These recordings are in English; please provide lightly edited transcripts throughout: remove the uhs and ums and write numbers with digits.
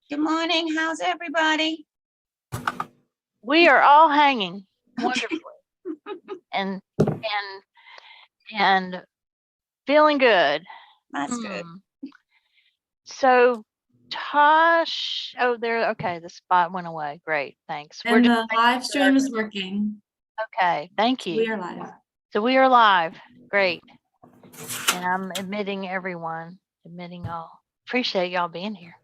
Good morning. How's everybody? We are all hanging wonderfully and feeling good. That's good. So Tosh, okay, the spot went away. Great, thanks. And the live stream is working. Okay, thank you. We are live. So we are live. Great. And I'm admitting everyone, admitting all. Appreciate y'all being here.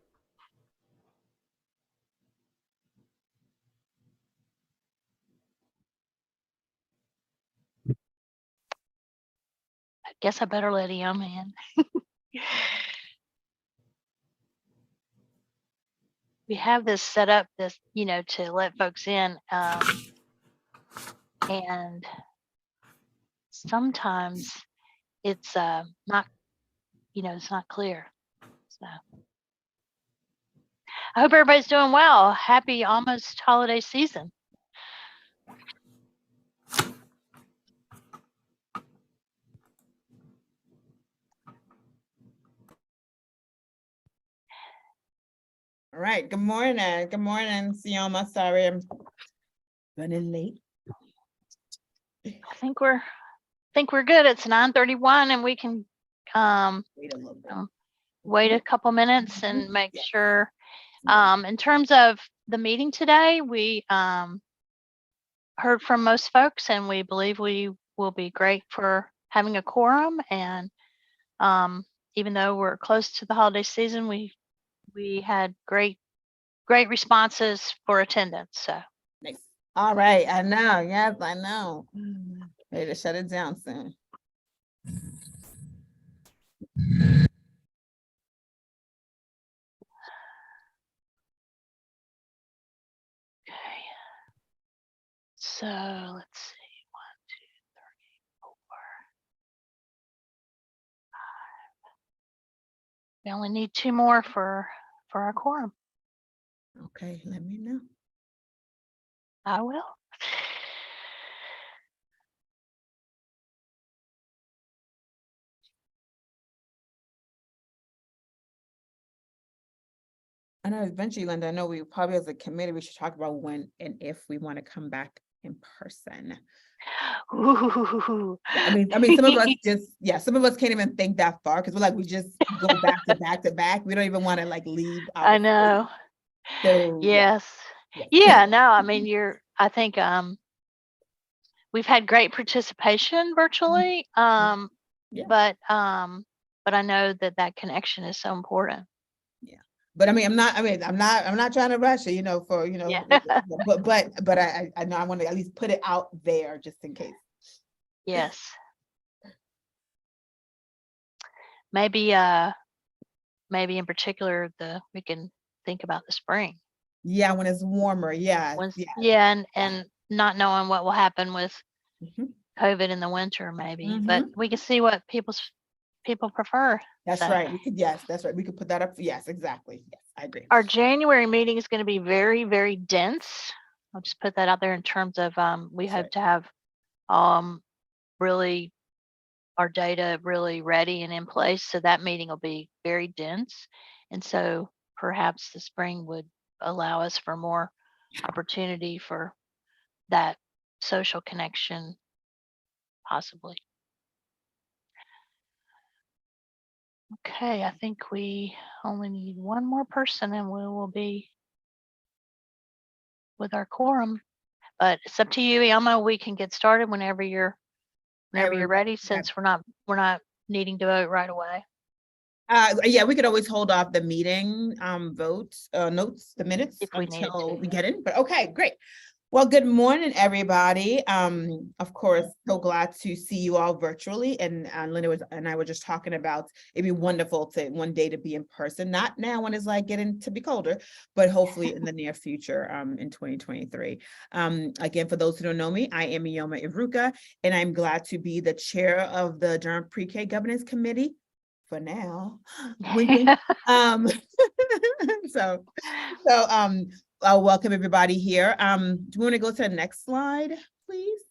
I guess I better let him in. We have this set up, to let folks in. And sometimes it's not, it's not clear. So I hope everybody's doing well. Happy almost holiday season. All right. Good morning. Good morning, Sioma. Sorry, I'm running late. I think we're good. It's 9:31, and we can Wait a little bit. wait a couple minutes and make sure. In terms of the meeting today, we heard from most folks, and we believe we will be great for having a quorum. And even though we're close to the holiday season, we had great responses for attendance. So Nice. All right. I know. Yes, I know. Ready to shut it down soon. okay. So let's see. 1, 2, 3, 4, 5. We only need 2 more for our quorum. Okay, let me know. I will. I know eventually, Linda, I know we probably as a committee, we should talk about when and if we want to come back in person. Ooh. I mean, some of us some of us can't even think that far because we're like, we just go back to back to back. We don't even want to like leave. I know. So yes. Yeah, no, I mean, I think we've had great participation virtually. But I know that connection is so important. Yeah. But I'm not trying to rush it, but I know I want to at least put it out there just in case. Yes. Maybe in particular we can think about the spring. Yeah, when it's warmer. Yeah. And not knowing what will happen with COVID in the winter, maybe. But we can see what people prefer. That's right. We could, that's right. We could put that up. Yes, exactly. Yes, I agree. Our January meeting is going to be very, very dense. I'll just put that out there in terms of we hope to have really our data really ready and in place. So that meeting will be very dense. And so perhaps the spring would allow us for more opportunity for that social connection, possibly. Okay, I think we only need 1 more person and we will be with our quorum. But it's up to you, Elma. We can get started whenever you're ready, since we're not needing to vote right away. Yeah, we could always hold off the meeting votes, notes, the minutes if we need to. We get in. But okay, great. Well, good morning, everybody. Of course, so glad to see you all virtually. And Linda and I were just talking about it'd be wonderful to one day to be in person. Not now when it's like getting to be colder, but hopefully in the near future in 2023. Again, for those who don't know me, I am Ioma Iruka, and I'm glad to be the chair of the Durham PreK Governance Committee. For now, I'll welcome everybody here. Do you want to go to the next slide, please?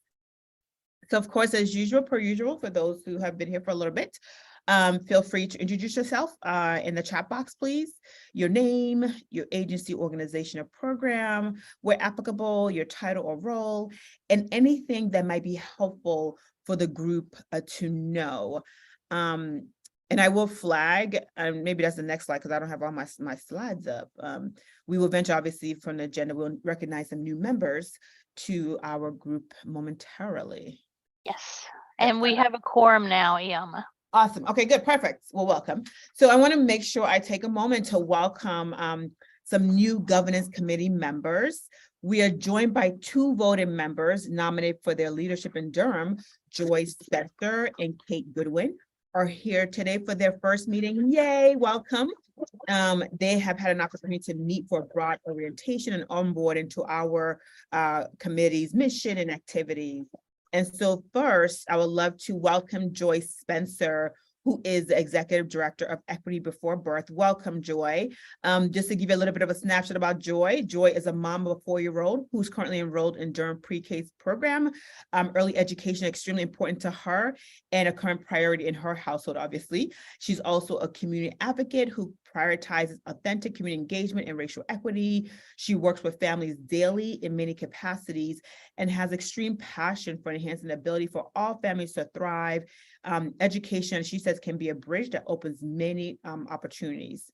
So, of course, as usual, per usual, for those who have been here for a little bit, Feel free to introduce yourself in the chat box, please. Your name, your agency, organization, or program, where applicable, your title or role, and anything that might be helpful for the group to know. And I will flag, and maybe that's the next slide because I don't have all my slides up. We will venture, obviously, from the agenda, we'll recognize some new members to our group momentarily. Yes, and we have a quorum now, Iama. Awesome. Okay, good. Perfect. Well, welcome. So I want to make sure I take a moment to welcome some new governance committee members. We are joined by 2 voting members nominated for their leadership in Durham. Joy Spencer and Kate Goodwin are here today for their first meeting. Yay, welcome. They have had an opportunity to meet for a broad orientation and onboard into our committee's mission and activities. And so first, I would love to welcome Joy Spencer, who is the Executive Director of Equity Before Birth. Welcome, Joy. Just to give you a little bit of a snapshot about Joy, Joy is a mom of a 4-year-old who's currently enrolled in Durham PreK program. Early education is extremely important to her and a current priority in her household, obviously. She's also a community advocate who prioritizes authentic community engagement and racial equity. She works with families daily in many capacities and has extreme passion for enhancing the ability for all families to thrive. Education, she says, can be a bridge that opens many opportunities.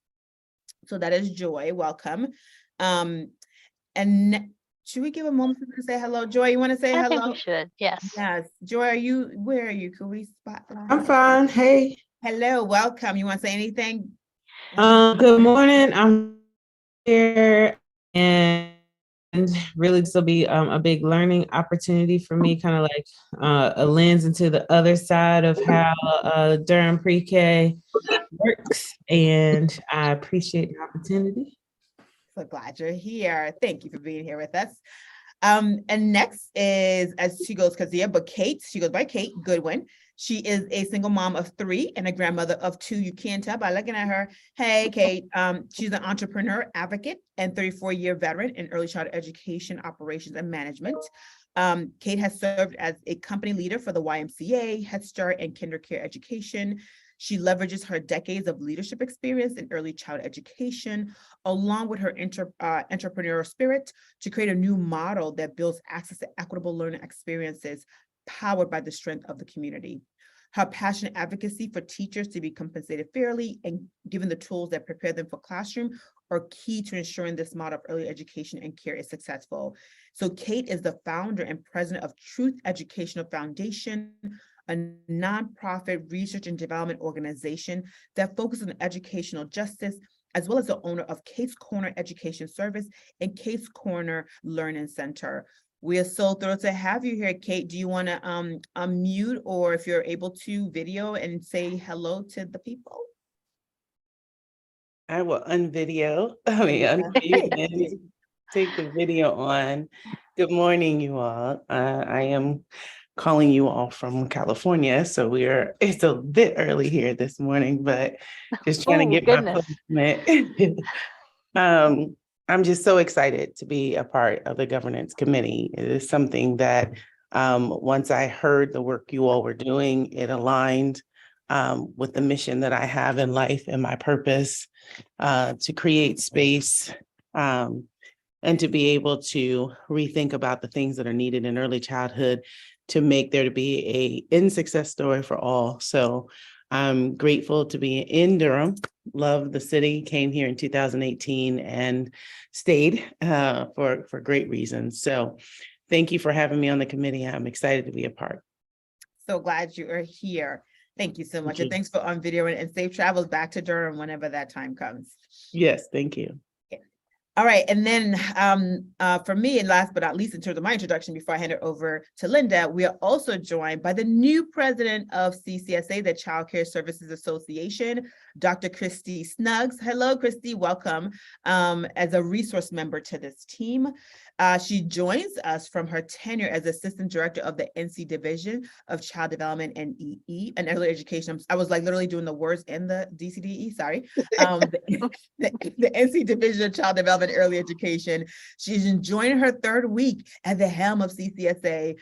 So that is Joy. Welcome. And should we give a moment for her to say hello? Joy, you want to say I hello? think we should, yes. Yes. Joy, where are you? Can we spotlight? I'm fine. Hey. Hello, welcome. You want to say anything? Good morning. I'm here and really this will be a big learning opportunity for me, kind of like a lens into the other side of how Durham PreK works. And I appreciate the opportunity. So glad you're here. Thank you for being here with us. And next is, as she goes Kazia, but Kate, she goes by Kate Goodwin. She is a single mom of 3 and a grandmother of 2. You can't tell by looking at her. Hey, Kate. She's an entrepreneur, advocate, and 34-year veteran in early childhood education, operations, and management. Kate has served as a company leader for the YMCA, Head Start, and Kinder Care education. She leverages her decades of leadership experience in early childhood education, along with her entrepreneurial spirit, to create a new model that builds access to equitable learning experiences powered by the strength of the community. Her passionate advocacy for teachers to be compensated fairly and given the tools that prepare them for classroom are key to ensuring this model of early education and care is successful. So Kate is the founder and president of Truth Educational Foundation, a nonprofit research and development organization that focuses on educational justice, as well as the owner of Kate's Corner Education Service and Kate's Corner Learning Center. We are so thrilled to have you here, Kate. Do you want to unmute, or if you're able to, video and say hello to the people? I will unmute and take the video on. Good morning, you all. I am calling you all from California, so it's a bit early here this morning, but just trying to get my appointment. I'm just so excited to be a part of the governance committee. It is something that once I heard the work you all were doing, it aligned with the mission that I have in life and my purpose to create space and to be able to rethink about the things that are needed in early childhood to make there to be a end success story for all. So I'm grateful to be in Durham, love the city, came here in 2018 and stayed for great reasons. So thank you for having me on the committee. I'm excited to be a part. So glad you are here. Thank you so much. And thanks for on video and safe travels back to Durham whenever that time comes. Yes, thank you. All right, and then for me, and last but not least, in terms of my introduction, before I hand it over to Linda, we are also joined by the new president of CCSA, the Child Care Services Association, Dr. Christy Snuggs. Hello, Christy, welcome as a resource member to this team. She joins us from her tenure as Assistant Director of the NC Division of Child Development and EE and Early Education. I was like literally doing the words in the DCDE, sorry. The NC Division of Child Development and Early Education. She's enjoying her third week at the helm of CCSA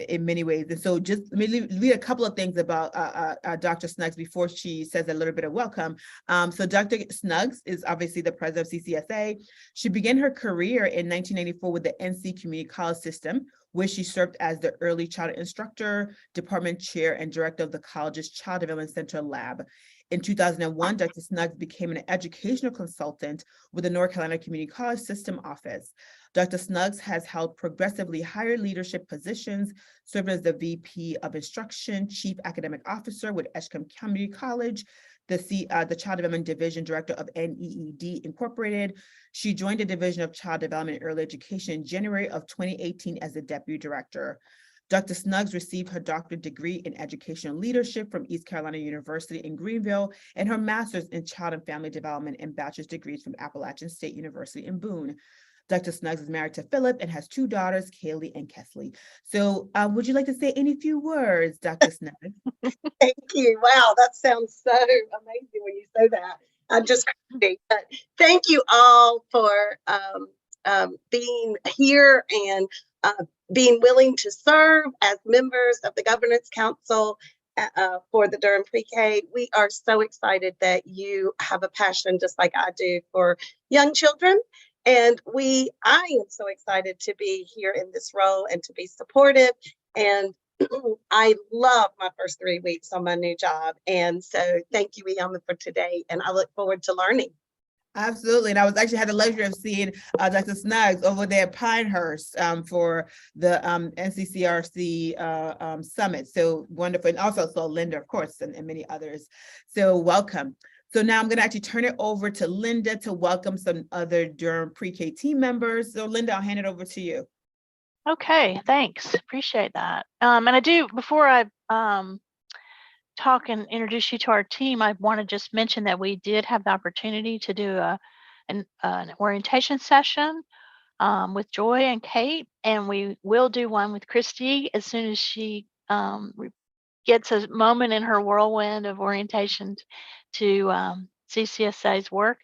in many ways. And so just let me read a couple of things about Dr. Snuggs before she says a little bit of welcome. So Dr. Snuggs is obviously the president of CCSA. She began her career in 1994 with the NC Community College System, where she served as the early child instructor, department chair, and director of the college's Child Development Center lab. In 2001, Dr. Snuggs became an educational consultant with the North Carolina Community College System office. Dr. Snuggs has held progressively higher leadership positions, served as the VP of Instruction, Chief Academic Officer with Edgecombe Community College, the Child Development Division Director of NEED Incorporated. She joined the Division of Child Development and Early Education in January of 2018 as the Deputy Director. Dr. Snuggs received her doctorate degree in educational leadership from East Carolina University in Greenville and her master's in child and family development and bachelor's degrees from Appalachian State University in Boone. Dr. Snuggs is married to Philip and has two daughters, Kaylee and Kesley. So would you like to say any few words, Dr. Snuggs? Thank you. Wow, that sounds so amazing when you say that. I'm just crazy. But thank you all for being here and being willing to serve as members of the Governance Council for the Durham PreK. We are so excited that you have a passion just like I do for young children. And I am so excited to be here in this role and to be supportive. And I love my first 3 weeks on my new job. And so thank you, Iama, for today. And I look forward to learning. Absolutely. And I was actually had the luxury of seeing Dr. Snuggs over there at Pinehurst for the NCCRC summit. So wonderful. And also saw Linda, of course, and many others. So welcome. So now I'm going to actually turn it over to Linda to welcome some other Durham PreK team members. So Linda, I'll hand it over to you. Okay, thanks. Appreciate that. And I do, before I talk and introduce you to our team, I want to just mention that we did have the opportunity to do an orientation session with Joy and Kate, and we will do one with Christy as soon as she gets a moment in her whirlwind of orientation to CCSA's work.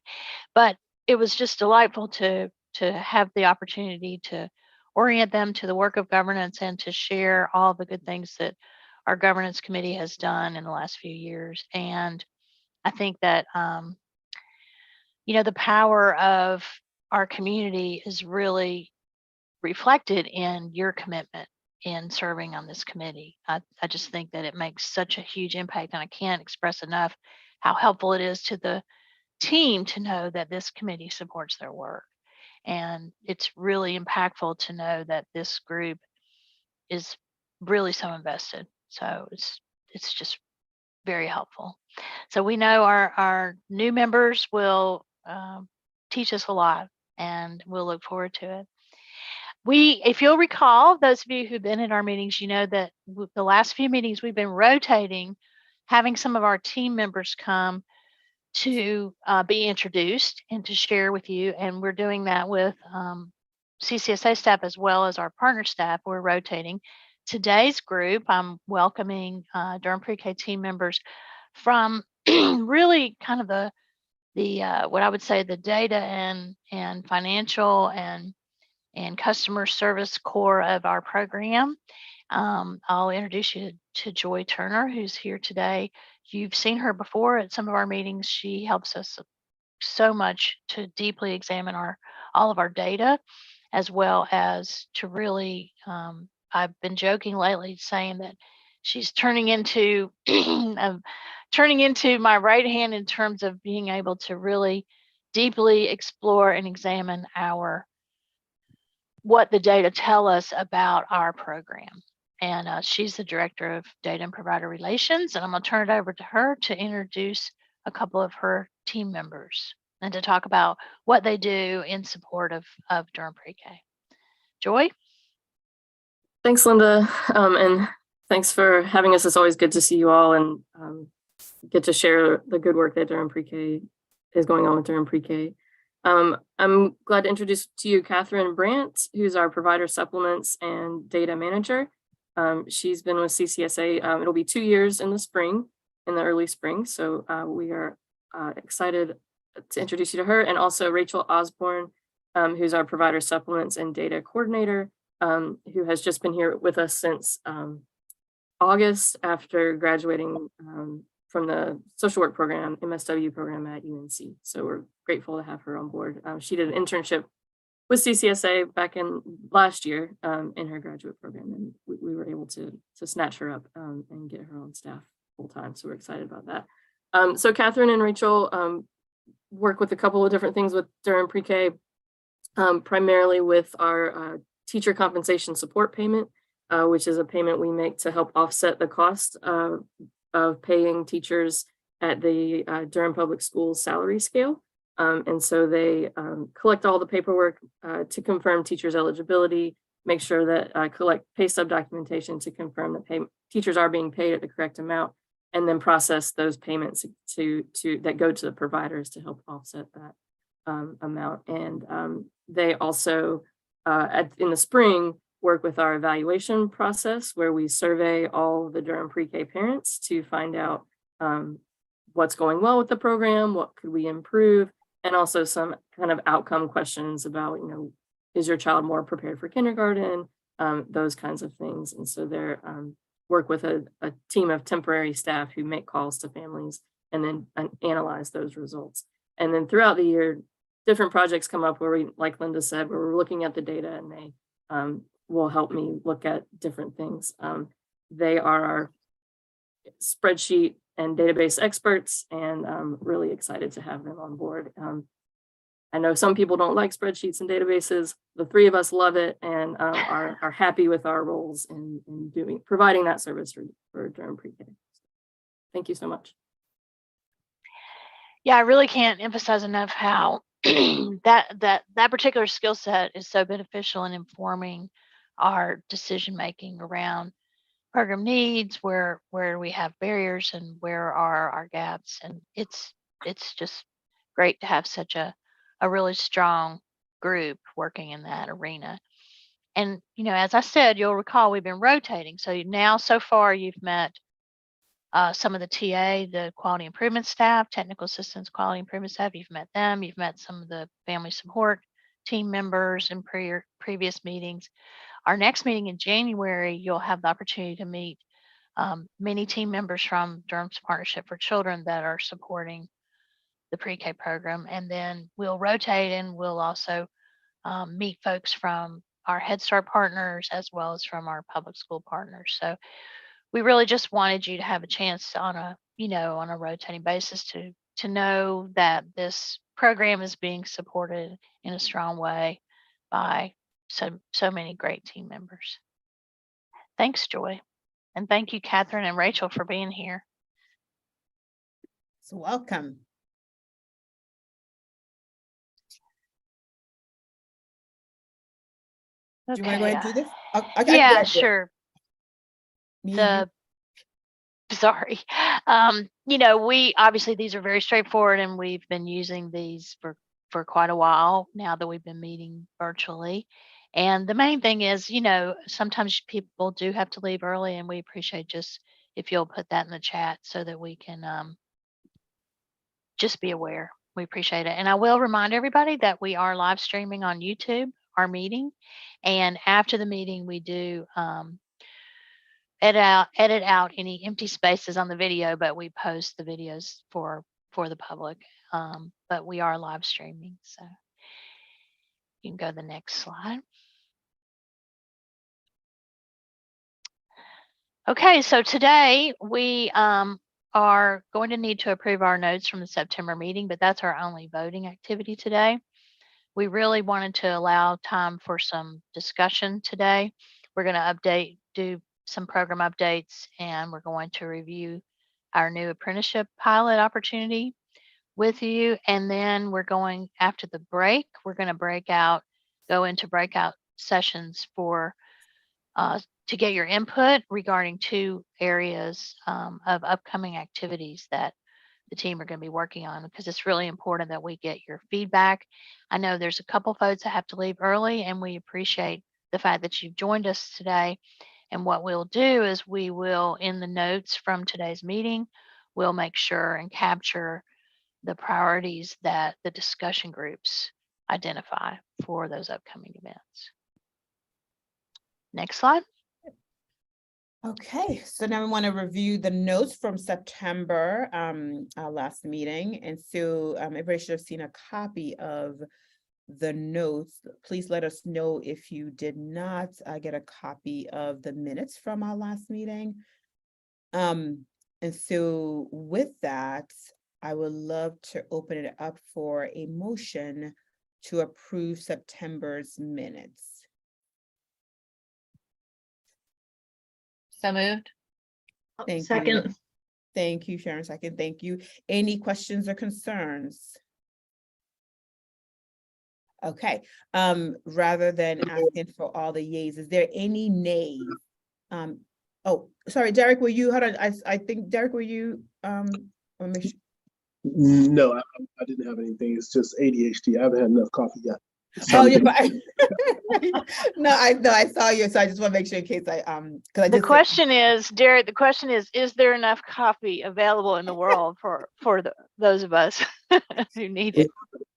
But it was just delightful to have the opportunity to orient them to the work of governance and to share all the good things that our governance committee has done in the last few years. And I think that, the power of our community is really reflected in your commitment in serving on this committee. I just think that it makes such a huge impact, and I can't express enough how helpful it is to the team to know that this committee supports their work. And it's really impactful to know that this group is really so invested. So it's just very helpful. So we know our new members will teach us a lot, and we'll look forward to it. If you'll recall, those of you who've been in our meetings, you know that the last few meetings we've been rotating, having some of our team members come to be introduced and to share with you. And we're doing that with CCSA staff as well as our partner staff. We're rotating. Today's group, I'm welcoming Durham PreK team members from really kind of the what I would say the data and financial and customer service core of our program. I'll introduce you to Joy Turner, who's here today. You've seen her before at some of our meetings. She helps us so much to deeply examine all of our data, as well as to really, I've been joking lately saying that she's turning into my right hand in terms of being able to really deeply explore and examine what the data tell us about our program. And she's the director of data and provider relations. And I'm going to turn it over to her to introduce a couple of her team members and to talk about what they do in support of Durham PreK. Joy? Thanks, Linda. And thanks for having us. It's always good to see you all. And get to share the good work that Durham PreK is going on with Durham PreK. I'm glad to introduce to you Catherine Brandt, who's our provider supplements and data manager. She's been with CCSA. It'll be 2 years in the spring, in the early spring. So we are excited to introduce you to her, and also Rachel Osborne, who's our provider supplements and data coordinator, who has just been here with us since August after graduating from the social work program, MSW program at UNC. So we're grateful to have her on board. She did an internship with CCSA back in last year in her graduate program, and we were able to snatch her up and get her on staff full time. So we're excited about that. So Catherine and Rachel work with a couple of different things with Durham PreK, primarily with our teacher compensation support payment, which is a payment we make to help offset the cost of paying teachers at the Durham Public Schools salary scale. And so they collect all the paperwork to confirm teachers' eligibility, make sure that collect pay stub documentation to confirm that teachers are being paid at the correct amount, and then process those payments that go to the providers to help offset that amount. And they also, in the spring, work with our evaluation process, where we survey all the Durham PreK parents to find out what's going well with the program, what could we improve, and also some kind of outcome questions about, is your child more prepared for kindergarten, those kinds of things. And so they're work with a team of temporary staff who make calls to families and then analyze those results. And then throughout the year, different projects come up where we, like Linda said, where we're looking at the data, and they will help me look at different things. They are our spreadsheet and database experts, and I'm really excited to have them on board. I know some people don't like spreadsheets and databases. The three of us love it and are happy with our roles in providing that service for Durham PreK. Thank you so much. Yeah, I really can't emphasize enough how that particular skill set is so beneficial in informing our decision making around program needs, where we have barriers and where are our gaps. And it's just great to have such a really strong group working in that arena. And as I said, you'll recall we've been rotating. So now so far you've met some of the TA, the quality improvement staff, technical assistance, quality improvement staff. You've met them. You've met some of the family support team members in previous meetings. Our next meeting in January, you'll have the opportunity to meet many team members from Durham's Partnership for Children that are supporting the pre-K program. And then we'll rotate, and we'll also meet folks from our Head Start partners as well as from our public school partners. So we really just wanted you to have a chance on a rotating basis to know that this program is being supported in a strong way by so many great team members. Thanks, Joy. And thank you, Catherine and Rachel, for being here. So welcome. Okay. Do you want to go ahead and do this? Yeah, sure. Sorry. We obviously, these are very straightforward, and we've been using these for quite a while now that we've been meeting virtually. And the main thing is, sometimes people do have to leave early, and we appreciate just if you'll put that in the chat so that we can just be aware. We appreciate it. And I will remind everybody that we are live streaming on YouTube, our meeting. And after the meeting, we do edit out any empty spaces on the video, but we post the videos for the public. But we are live streaming, so you can go to the next slide. Okay, so today we are going to need to approve our notes from the September meeting, but that's our only voting activity today. We really wanted to allow time for some discussion today. We're going to do some program updates, and we're going to review our new apprenticeship pilot opportunity with you. And then we're going, after the break, we're going to go into breakout sessions for to get your input regarding 2 areas of upcoming activities that the team are going to be working on, because it's really important that we get your feedback. I know there's a couple folks that have to leave early, and we appreciate the fact that you've joined us today. And what we'll do is we will, in the notes from today's meeting, we'll make sure and capture the priorities that the discussion groups identify for those upcoming events. Next slide. Okay, so now we want to review the notes from September, our last meeting. And so everybody should have seen a copy of the notes. Please let us know if you did not get a copy of the minutes from our last meeting. And so with that, I would love to open it up for a motion to approve September's minutes. So moved. Thank you. Second. Thank you, Sharon. Second, thank you. Any questions or concerns? Okay, rather than asking for all the yays, is there any nays? Oh, sorry, Derek, were you, hold on, I think, Derek, were you, let me make sure. No, I didn't have anything. It's just ADHD. I haven't had enough coffee yet. Oh, yeah, but no, I saw you, so I just want to make sure in case I because I The just question is, Derek, the question is there enough coffee available in the world for those of us who need it?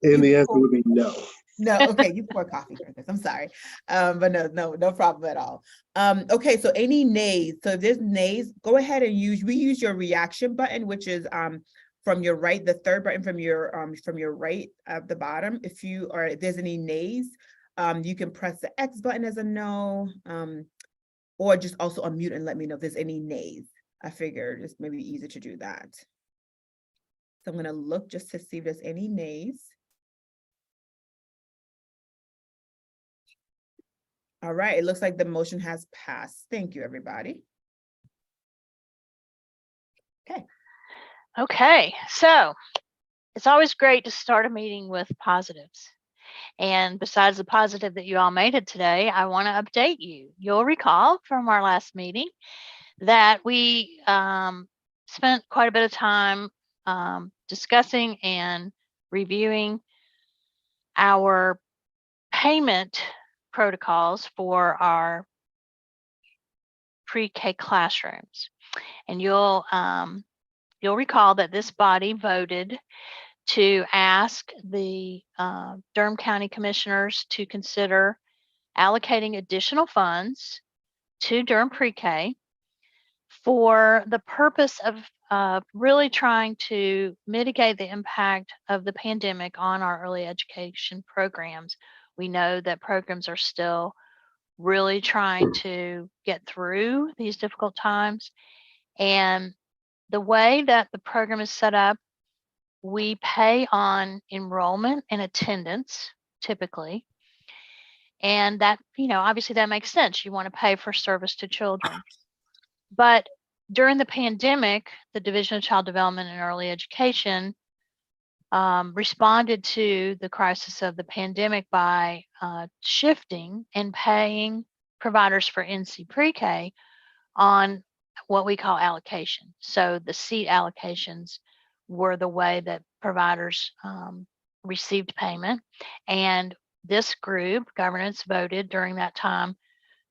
And the answer would be no. No, okay, you pour coffee for this. I'm sorry. But no problem at all. Okay, so any nays. So if there's nays, go ahead and use your reaction button, which is from your right, the third button from your right at the bottom. If there's any nays, you can press the X button as a no, or just also unmute and let me know if there's any nays. I figured it's maybe easier to do that. So I'm gonna look just to see if there's any nays. All right, it looks like the motion has passed. Thank you, everybody. Okay, so it's always great to start a meeting with positives. And besides the positive that you all made it today, I want to update you. You'll recall from our last meeting that we spent quite a bit of time discussing and reviewing our payment protocols for our pre-K classrooms. And you'll recall that this body voted to ask the Durham County Commissioners to consider allocating additional funds to Durham PreK for the purpose of really trying to mitigate the impact of the pandemic on our early education programs. We know that programs are still really trying to get through these difficult times. And the way that the program is set up, we pay on enrollment and attendance typically. And that, obviously that makes sense. You want to pay for service to children. But during the pandemic, the Division of Child Development and Early Education responded to the crisis of the pandemic by shifting and paying providers for NC PreK on what we call allocation. So the seat allocations were the way that providers received payment. And this group, governance, voted during that time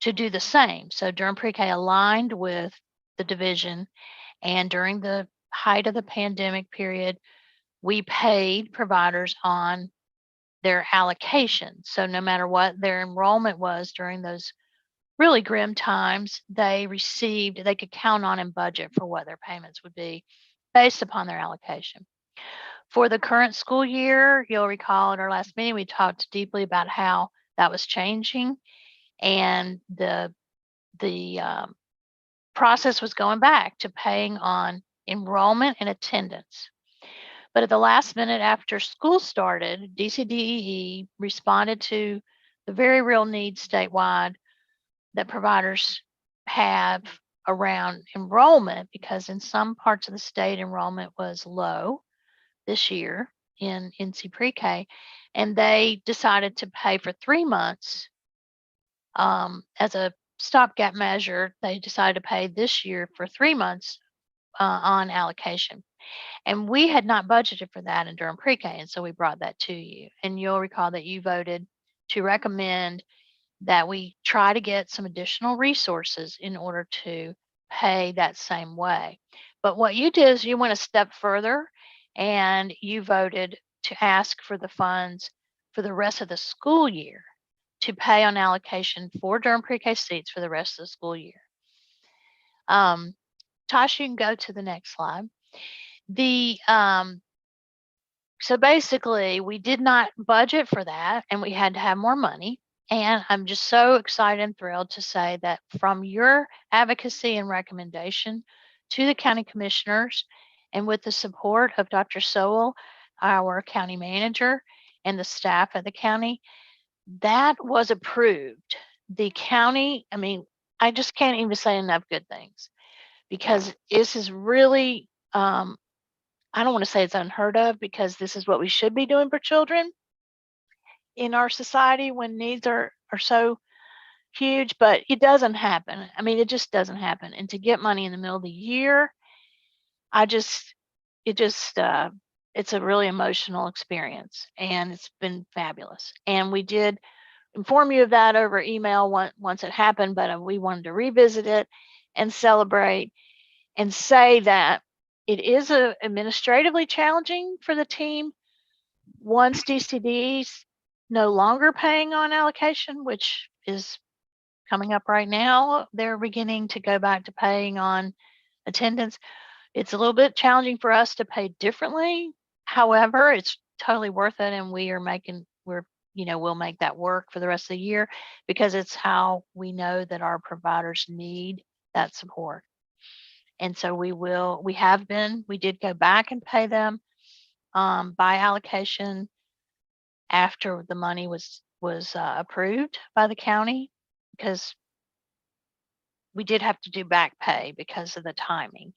to do the same. So Durham PreK aligned with the division, and during the height of the pandemic period, we paid providers on their allocation. So no matter what their enrollment was during those really grim times, they could count on and budget for what their payments would be based upon their allocation. For the current school year, you'll recall at our last meeting, we talked deeply about how that was changing, and the process was going back to paying on enrollment and attendance. But at the last minute after school started, DCDEE responded to the very real need statewide that providers have around enrollment, because in some parts of the state enrollment was low this year in NC PreK, and they decided to pay for 3 months as a stopgap measure, they decided to pay this year for 3 months on allocation. And we had not budgeted for that in Durham PreK, and so we brought that to you. And you'll recall that you voted to recommend that we try to get some additional resources in order to pay that same way. But what you did is you went a step further and you voted to ask for the funds for the rest of the school year to pay on allocation for Durham PreK seats for the rest of the school year. Tosh, you can go to the next slide. So basically we did not budget for that and we had to have more money. And I'm just so excited and thrilled to say that from your advocacy and recommendation to the county commissioners, and with the support of Dr. Sowell, our county manager, and the staff at the county, that was approved. The county, I mean, I just can't even say enough good things, because this is really, I don't want to say it's unheard of, because this is what we should be doing for children in our society when needs are so huge, but it doesn't happen. I mean, it just doesn't happen. And to get money in the middle of the year, it's a really emotional experience, and it's been fabulous. And we did inform you of that over email once it happened, but we wanted to revisit it and celebrate and say that it is administratively challenging for the team once DCD's no longer paying on allocation, which is coming up right now. They're beginning to go back to paying on attendance. It's a little bit challenging for us to pay differently. However, it's totally worth it, and we'll make that work for the rest of the year, because it's how we know that our providers need that support. And so we did go back and pay them by allocation after the money was approved by the county, because we did have to do back pay because of the timing.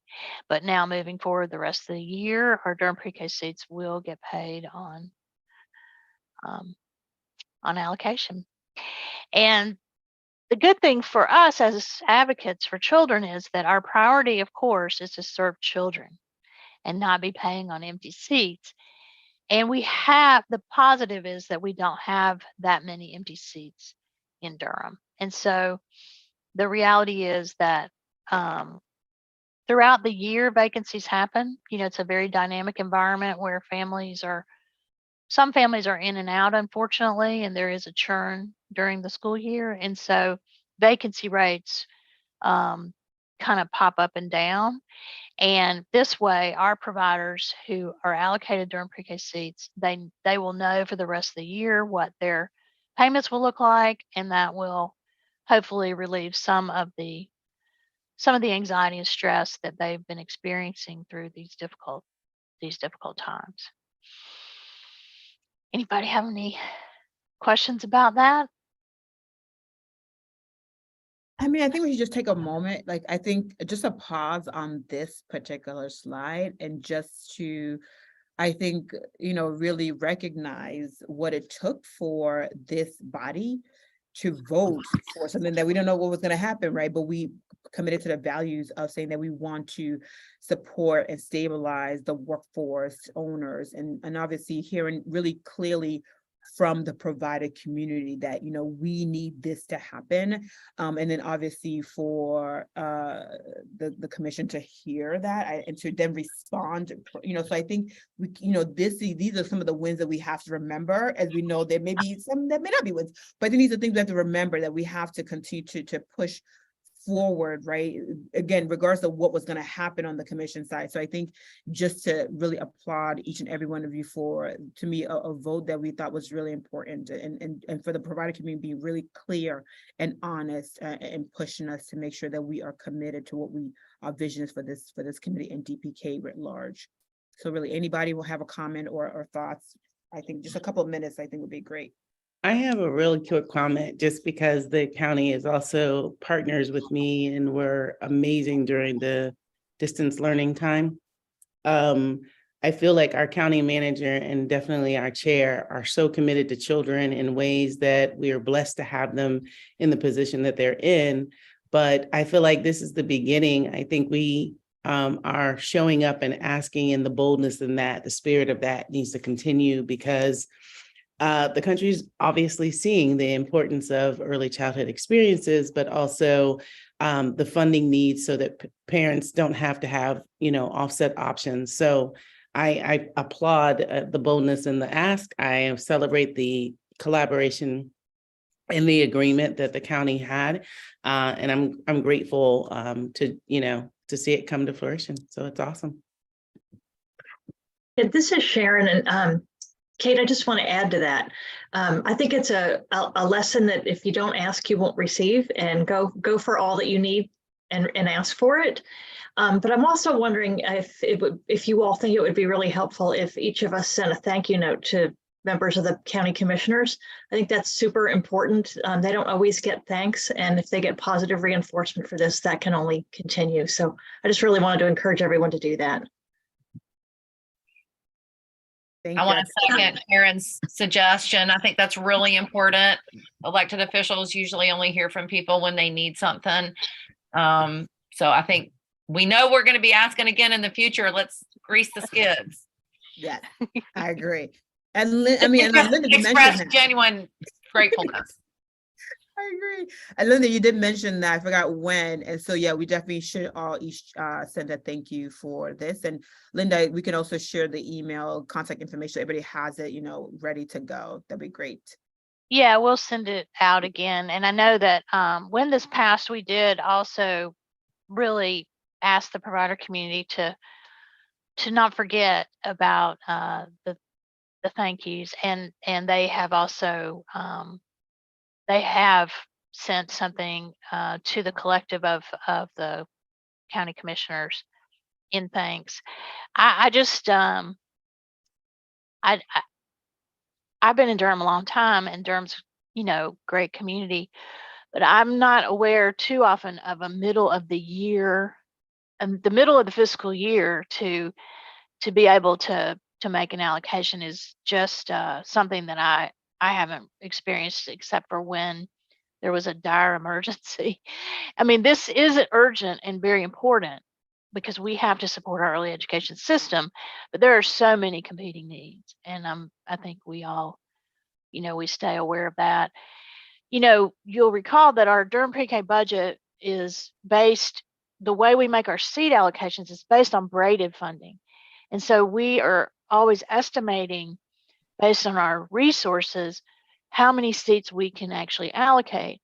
But now moving forward, the rest of the year, our Durham PreK seats will get paid on allocation. And the good thing for us as advocates for children is that our priority, of course, is to serve children and not be paying on empty seats. And the positive is that we don't have that many empty seats in Durham. And so the reality is that throughout the year, vacancies happen. It's a very dynamic environment where some families are in and out, unfortunately, and there is a churn during the school year. And so vacancy rates kind of pop up and down. And this way, our providers who are allocated Durham PreK seats, they will know for the rest of the year what their payments will look like, and that will hopefully relieve some of the anxiety and stress that they've been experiencing through these difficult times. Anybody have any questions about that? I mean, I think we should just take a moment, like, I think just a pause on this particular slide, and just to, I think, really recognize what it took for this body to vote for something that we don't know what was going to happen, right? But we committed to the values of saying that we want to support and stabilize the workforce owners, and obviously hearing really clearly from the provider community that, we need this to happen. And then obviously for the commission to hear that and to then respond, so I think these are some of the wins that we have to remember, as we know there may be some that may not be wins, but these are things we have to remember, that we have to continue to push forward, right? Again, regardless of what was going to happen on the commission side. So I think just to really applaud each and every one of you for, to me, a vote that we thought was really important, and for the provider community being really clear and honest and pushing us to make sure that we are committed to what our vision is for this committee and DPK writ large. So really, anybody will have a comment or thoughts, I think just a couple of minutes, I think would be great. I have a really quick comment, just because the county is also partners with me and were amazing during the distance learning time. I feel like our county manager and definitely our chair are so committed to children in ways that we are blessed to have them in the position that they're in. But I feel like this is the beginning. I think we are showing up and asking, in the boldness in that, the spirit of that needs to continue, because the country's obviously seeing the importance of early childhood experiences, but also the funding needs so that parents don't have to have, offset options. So I applaud the boldness in the ask. I celebrate the collaboration and the agreement that the county had, and I'm grateful to see it come to fruition. So it's awesome. Yeah, this is Sharon, and Kate, I just want to add to that. I think it's a lesson that if you don't ask, you won't receive, and go for all that you need and ask for it. But I'm also wondering if you all think it would be really helpful if each of us sent a thank you note to members of the county commissioners. I think that's super important. They don't always get thanks, and if they get positive reinforcement for this, that can only continue. So I just really wanted to encourage everyone to do that. Thank I you. want to second Karen's suggestion. I think that's really important. Elected officials usually only hear from people when they need something. So I think we know we're going to be asking again in the future. Let's grease the skids. Yeah, I agree. And Linda, you Express mentioned that. genuine gratefulness. I agree. And Linda, you did mention that. I forgot when. And so, yeah, we definitely should all each send a thank you for this. And Linda, we can also share the email contact information. So everybody has it, ready to go. That'd be great. Yeah, we'll send it out again. And I know that when this passed, we did also really ask the provider community to not forget about the thank yous, and they have also they have sent something to the collective of the county commissioners in thanks. I just I've been in Durham a long time, and Durham's great community, but I'm not aware too often of a middle of the year, the middle of the fiscal year to be able to make an allocation is just something that I haven't experienced except for when there was a dire emergency. I mean, this is urgent and very important because we have to support our early education system, but there are so many competing needs, and I think we all, we stay aware of that. You'll recall that our Durham PreK budget is based, the way we make our seat allocations is based on braided funding. And so we are always estimating based on our resources how many seats we can actually allocate.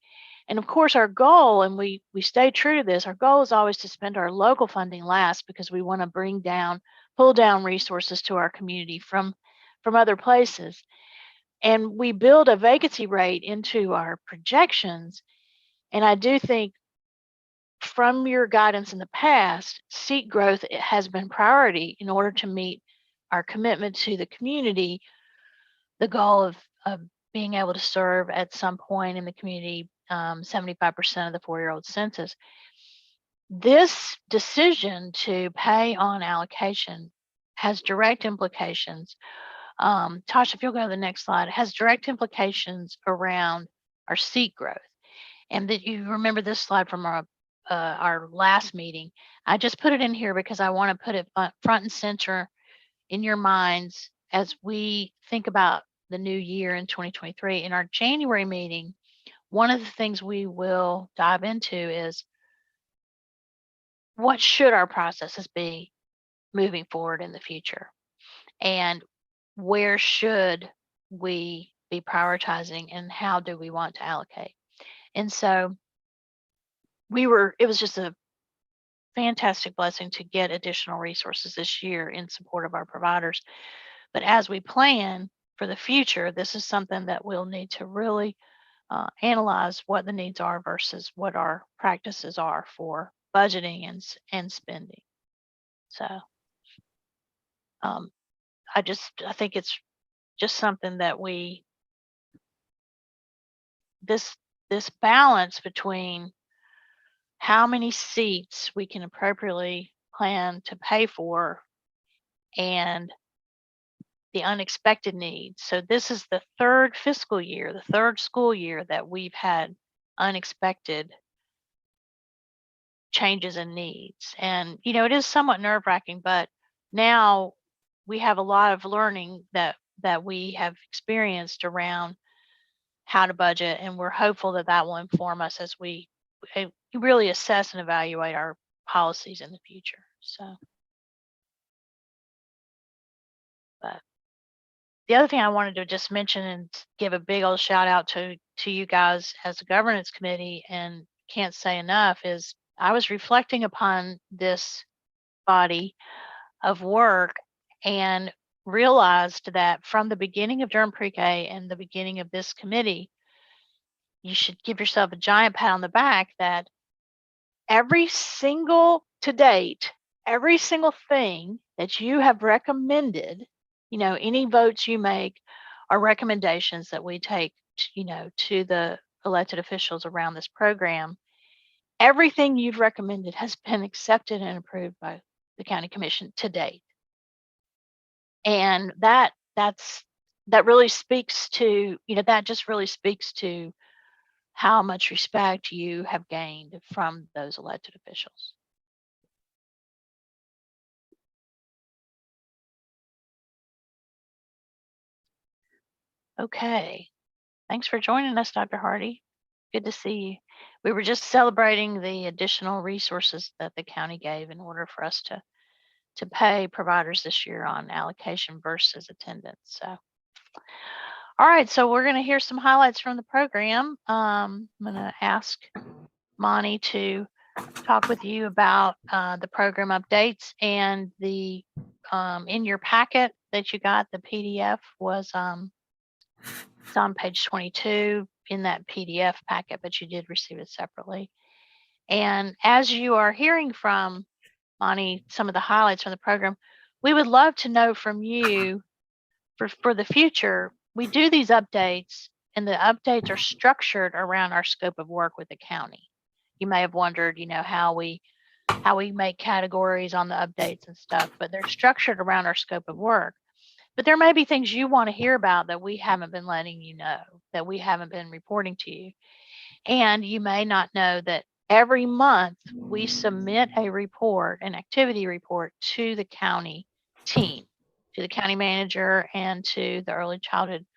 And of course, our goal, and we stay true to this, our goal is always to spend our local funding last because we want to pull down resources to our community from other places. And we build a vacancy rate into our projections. And I do think from your guidance in the past, seat growth has been priority in order to meet our commitment to the community, the goal of being able to serve at some point in the community 75% of the 4-year-old census. This decision to pay on allocation has direct implications. Tasha, if you'll go to the next slide, has direct implications around our seat growth. And that you remember this slide from our last meeting. I just put it in here because I want to put it front and center in your minds as we think about the new year in 2023. In our January meeting, one of the things we will dive into is what should our processes be moving forward in the future, and where should we be prioritizing, and how do we want to allocate. And so it was just a fantastic blessing to get additional resources this year in support of our providers. But as we plan for the future, this is something that we'll need to really analyze what the needs are versus what our practices are for budgeting and spending. So I think it's just something that this balance between how many seats we can appropriately plan to pay for and the unexpected needs. So this is the third fiscal year, the third school year that we've had unexpected changes in needs. And, it is somewhat nerve wracking, but now we have a lot of learning that we have experienced around how to budget. And we're hopeful that that will inform us as we really assess and evaluate our policies in the future. So, but the other thing I wanted to just mention and give a big old shout out to you guys as a governance committee, and can't say enough, is I was reflecting upon this body of work and realized that from the beginning of Durham PreK and the beginning of this committee, you should give yourself a giant pat on the back that every single thing that you have recommended, any votes you make are recommendations that we take, to the elected officials around this program. Everything you've recommended has been accepted and approved by the county commission to date. And that really speaks to, that just really speaks to how much respect you have gained from those elected officials. Okay. Thanks for joining us, Dr. Hardy. Good to see you. We were just celebrating the additional resources that the county gave in order for us to pay providers this year on allocation versus attendance. So, all right, so we're going to hear some highlights from the program. I'm going to ask Monty to talk with you about the program updates, and the in your packet that you got, the PDF was it's on page 22 in that PDF packet, but you did receive it separately. And as you are hearing from Monty some of the highlights from the program, we would love to know from you for the future. We do these updates, and the updates are structured around our scope of work with the county. You may have wondered, how we make categories on the updates and stuff, but they're structured around our scope of work. But there may be things you want to hear about that we haven't been letting you know, that we haven't been reporting to you. And you may not know that every month we submit a report, an activity report, to the county team, to the county manager and to the early childhood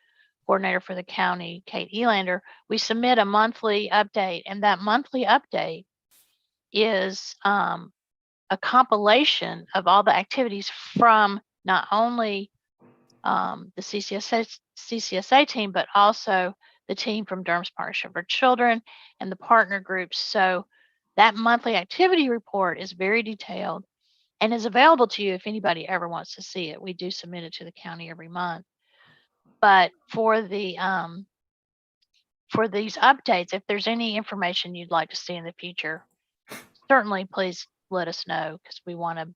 coordinator for the county, Kate Elander. We submit a monthly update, and that monthly update is a compilation of all the activities from not only the CCSA team, but also the team from Durham's Partnership for Children and the partner groups. So that monthly activity report is very detailed and is available to you if anybody ever wants to see it. We do submit it to the county every month. But for the for these updates, if there's any information you'd like to see in the future, certainly please let us know, because we want to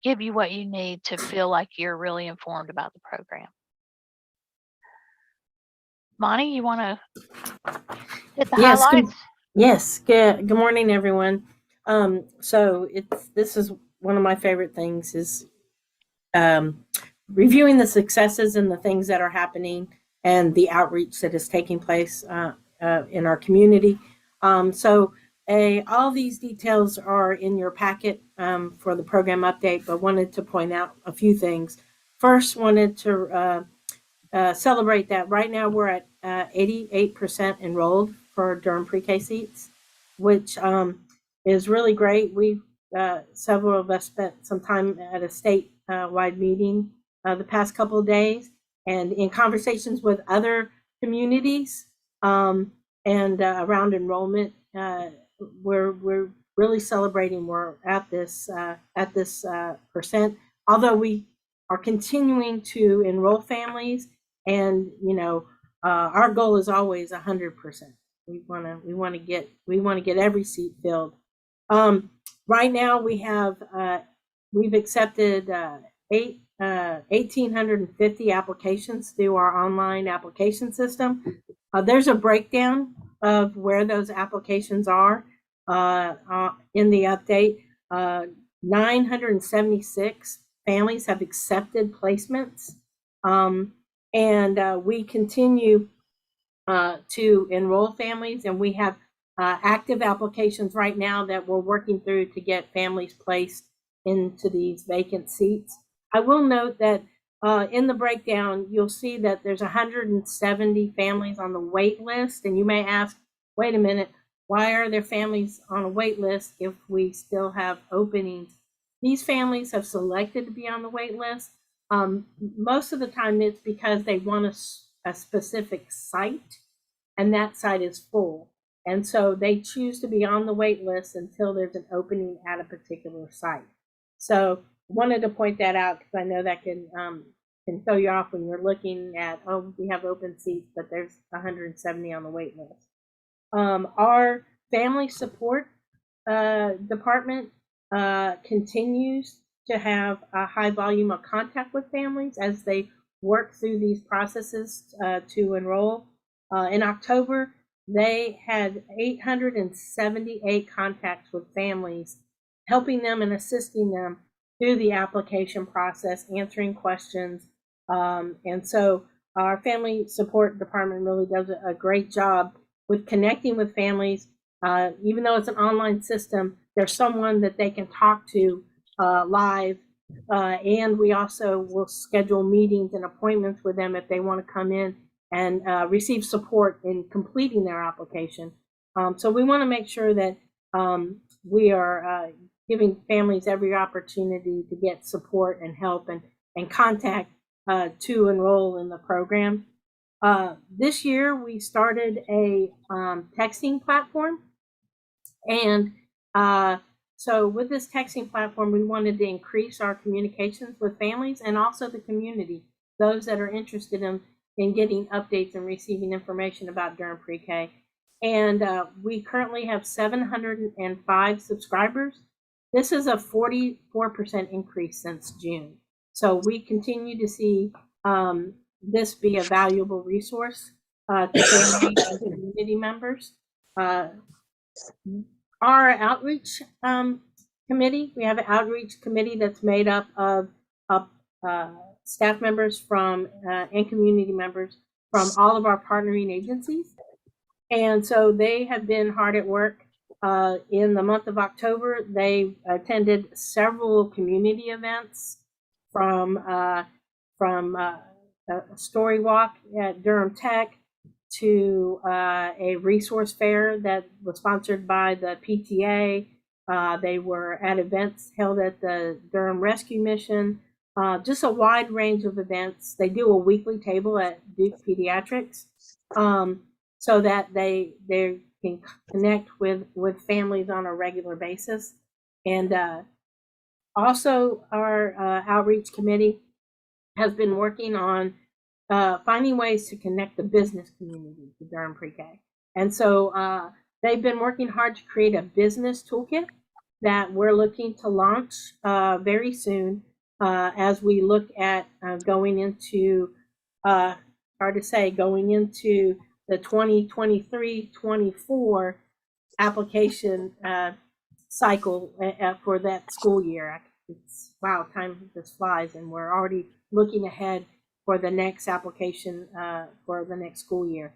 give you what you need to feel like you're really informed about the program. Monty, you want to hit the highlights? Yes. Good morning, everyone. So this is one of my favorite things is reviewing the successes and the things that are happening and the outreach that is taking place in our community. All these details are in your packet for the program update, but wanted to point out a few things. First, wanted to celebrate that right now we're at 88% enrolled for Durham PreK seats, which is really great. We several of us spent some time at a state-wide meeting the past couple of days, and in conversations with other communities and around enrollment. We're really celebrating we're at this percent, although we are continuing to enroll families, and our goal is always 100%. We want to get every seat filled. Right now we have we've accepted 1,850 applications through our online application system. There's a breakdown of where those applications are in the update. 976 families have accepted placements. And we continue to enroll families, and we have active applications right now that we're working through to get families placed into these vacant seats. I will note that in the breakdown, you'll see that there's 170 families on the wait list, and you may ask, wait a minute, why are there families on a wait list if we still have openings? These families have selected to be on the wait list. Most of the time it's because they want a specific site, and that site is full. And so they choose to be on the wait list until there's an opening at a particular site. So wanted to point that out because I know that can throw you off when you're looking at, oh, we have open seats, but there's 170 on the wait list. Our family support department continues to have a high volume of contact with families as they work through these processes to enroll. In October, they had 878 contacts with families, helping them and assisting them through the application process, answering questions. And so our family support department really does a great job with connecting with families. Even though it's an online system, there's someone that they can talk to live. And we also will schedule meetings and appointments with them if they want to come in and receive support in completing their application. So we want to make sure that we are giving families every opportunity to get support and help and contact to enroll in the program. This year, we started a texting platform. And so with this texting platform, we wanted to increase our communications with families and also the community, those that are interested in getting updates and receiving information about Durham Pre-K. And we currently have 705 subscribers. This is a 44% increase since June. So we continue to see this be a valuable resource to family and community members. Our outreach committee, we have an outreach committee that's made up of staff members from and community members from all of our partnering agencies. And so they have been hard at work. In the month of October, they attended several community events from a story walk at Durham Tech to a resource fair that was sponsored by the PTA. They were at events held at the Durham Rescue Mission, just a wide range of events. They do a weekly table at Duke Pediatrics so that they can connect with families on a regular basis. And also our outreach committee has been working on finding ways to connect the business community to Durham Pre-K. And so they've been working hard to create a business toolkit that we're looking to launch very soon as we look at going into, hard to say, going into the 2023-24 application cycle for that school year. It's, wow, time just flies, and we're already looking ahead for the next application for the next school year.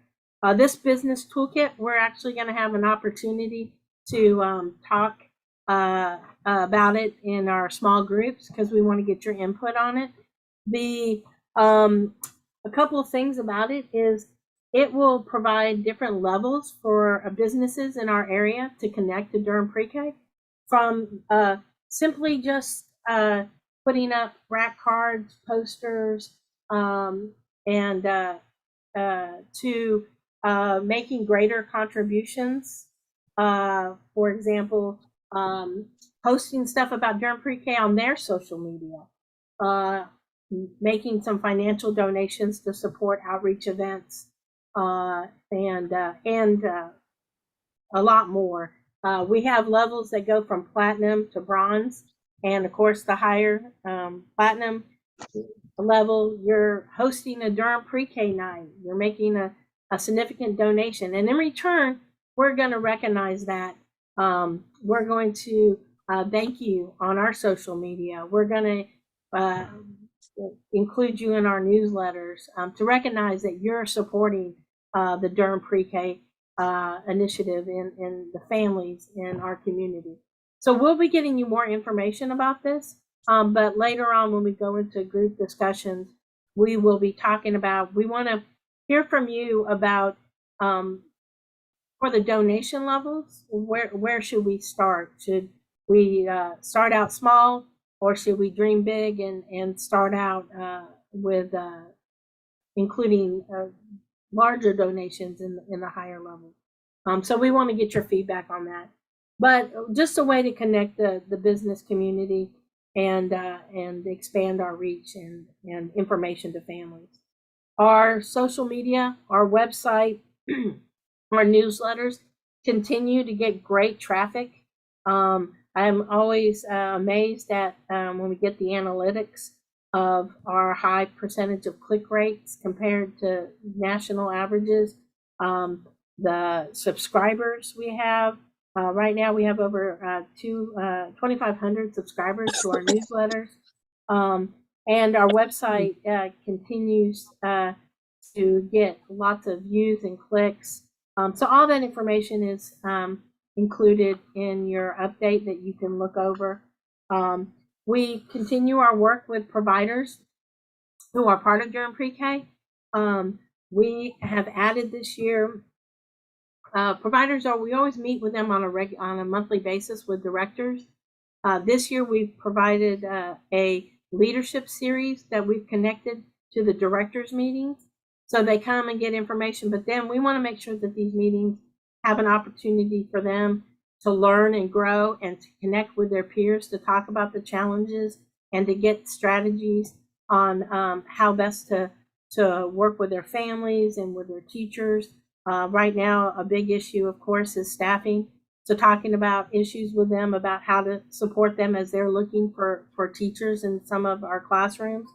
This business toolkit, we're actually going to have an opportunity to talk about it in our small groups because we want to get your input on it. A couple of things about it is it will provide different levels for businesses in our area to connect to Durham Pre-K, from simply just putting up rack cards, posters, and to making greater contributions. For example, posting stuff about Durham Pre-K on their social media, making some financial donations to support outreach events, and a lot more. We have levels that go from platinum to bronze, and of course the higher platinum level, you're hosting a Durham Pre-K night. You're making a significant donation, and in return, we're going to recognize that. We're going to thank you on our social media. We're going to uh, include you in our newsletters to recognize that you're supporting the Durham Pre-K initiative in the families in our community. So we'll be getting you more information about this, but later on when we go into group discussions, we will be talking about, we want to hear from you about for the donation levels, where should we start? Should we start out small, or should we dream big and start out with including larger donations in the higher level? So we want to get your feedback on that. But just a way to connect the business community and expand our reach and information to families. Our social media, our website, our newsletters continue to get great traffic. I'm always amazed at when we get the analytics of our high percentage of click rates compared to national averages. The subscribers we have, right now we have over 2,500 subscribers to our newsletters. And our website continues to get lots of views and clicks. So all that information is included in your update that you can look over. We continue our work with providers who are part of Durham Pre-K. We have added this year, providers we always meet with them on a monthly basis with directors. This year we've provided a leadership series that we've connected to the directors meetings. So they come and get information, but then we want to make sure that these meetings have an opportunity for them to learn and grow and to connect with their peers, to talk about the challenges and to get strategies on how best to work with their families and with their teachers. Right now, a big issue, of course, is staffing. So talking about issues with them about how to support them as they're looking for teachers in some of our classrooms.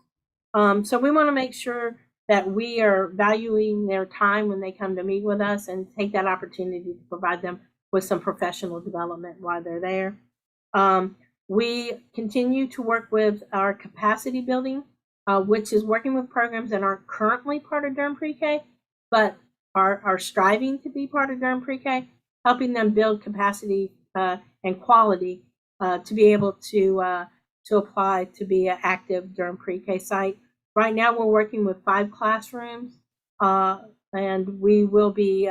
So we want to make sure that we are valuing their time when they come to meet with us and take that opportunity to provide them with some professional development while they're there. We continue to work with our capacity building, which is working with programs that aren't currently part of Durham Pre-K, but are striving to be part of Durham Pre-K, helping them build capacity and quality to be able to apply to be an active Durham Pre-K site. Right now, we're working with 5 classrooms, and we will be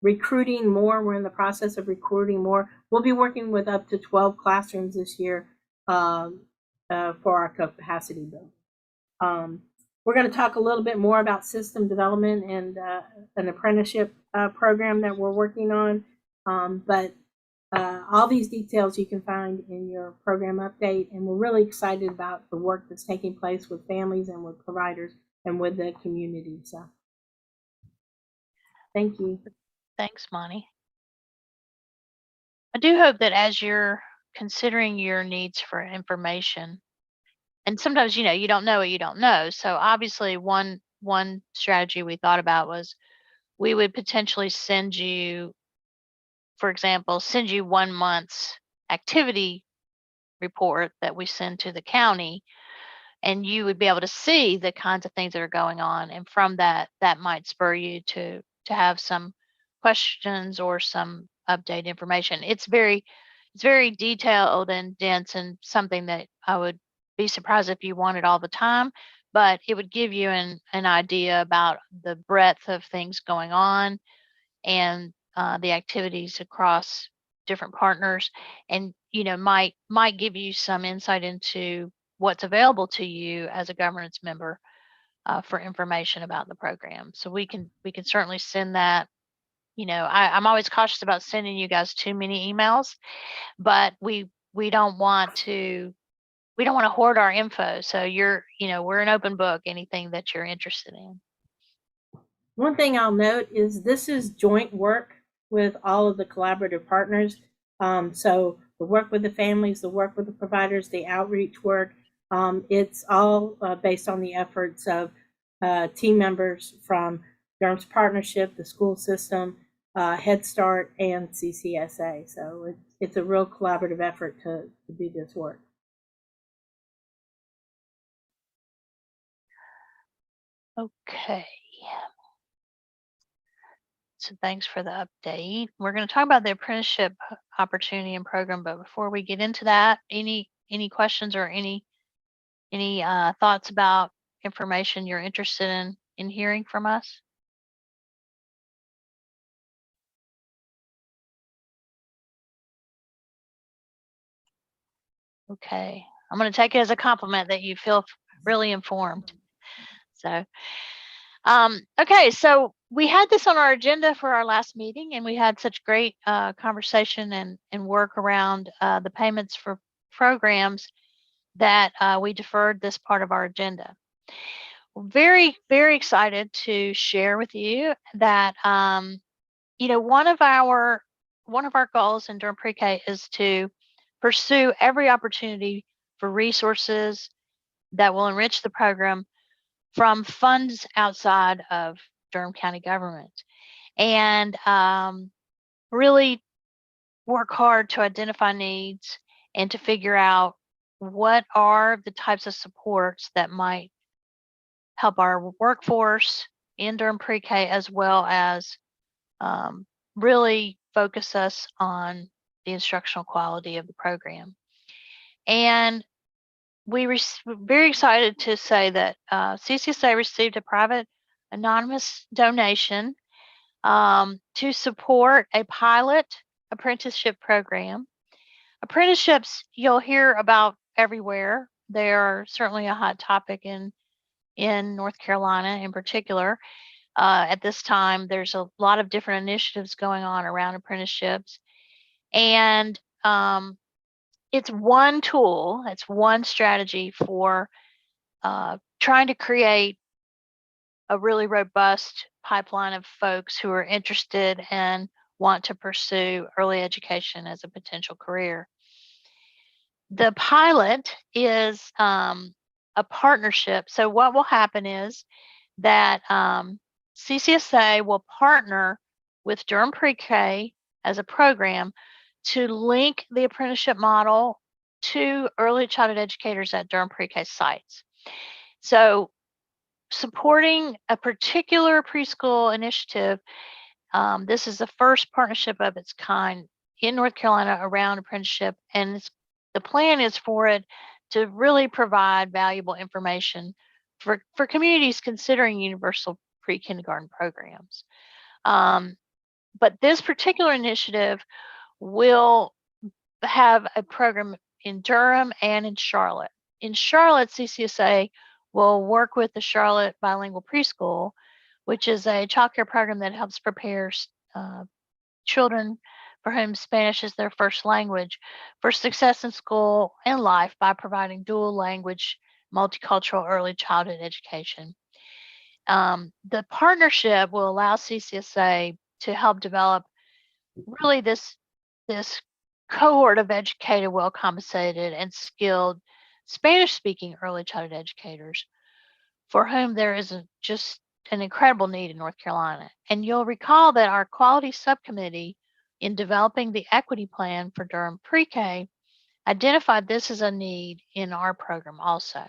recruiting more. We're in the process of recruiting more. We'll be working with up to 12 classrooms this year for our capacity build. We're going to talk a little bit more about system development and an apprenticeship program that we're working on, but all these details you can find in your program update, and we're really excited about the work that's taking place with families and with providers and with the community. So thank you. Thanks, Monty. I do hope that as you're considering your needs for information, and sometimes, you don't know what you don't know. So obviously one strategy we thought about was we would potentially send you, for example, 1 month's activity report that we send to the county, and you would be able to see the kinds of things that are going on. And from that might spur you to have some questions or some update information. It's very detailed and dense, and something that I would be surprised if you wanted all the time, but it would give you an idea about the breadth of things going on and the activities across different partners, and might give you some insight into what's available to you as a governance member for information about the program. So we can certainly send that. I'm always cautious about sending you guys too many emails, but we don't want to hoard our info. So we're an open book, anything that you're interested in. One thing I'll note is this is joint work with all of the collaborative partners. So the work with the families, the work with the providers, the outreach work, it's all based on the efforts of team members from Durham's Partnership, the school system, Head Start, and CCSA. So it's a real collaborative effort to do this work. Okay. So thanks for the update. We're going to talk about the apprenticeship opportunity and program, but before we get into that, any questions or any thoughts about information you're interested in hearing from us? Okay, I'm going to take it as a compliment that you feel really informed. So, okay, so we had this on our agenda for our last meeting, and we had such great conversation and work around the payments for programs that we deferred this part of our agenda. We're very, very excited to share with you that one of our goals in Durham PreK is to pursue every opportunity for resources that will enrich the program from funds outside of Durham County government, and really work hard to identify needs and to figure out what are the types of supports that might help our workforce in Durham PreK, as well as really focus us on the instructional quality of the program. And we're very excited to say that CCSA received a private anonymous donation to support a pilot apprenticeship program. Apprenticeships you'll hear about everywhere. They are certainly a hot topic in North Carolina in particular. At this time, there's a lot of different initiatives going on around apprenticeships. And it's one tool, it's one strategy for trying to create a really robust pipeline of folks who are interested and want to pursue early education as a potential career. The pilot is a partnership. So what will happen is that CCSA will partner with Durham PreK as a program to link the apprenticeship model to early childhood educators at Durham PreK sites. So supporting a particular preschool initiative, this is the first partnership of its kind in North Carolina around apprenticeship, and the plan is for it to really provide valuable information for communities considering universal pre-kindergarten programs. But this particular initiative will have a program in Durham and in Charlotte. In Charlotte, CCSA will work with the Charlotte Bilingual Preschool, which is a child care program that helps prepare children for whom Spanish is their first language for success in school and life by providing dual language, multicultural early childhood education. The partnership will allow CCSA to help develop really this cohort of educated, well compensated, and skilled Spanish speaking early childhood educators for whom there is just an incredible need in North Carolina. And you'll recall that our quality subcommittee in developing the equity plan for Durham PreK identified this as a need in our program also.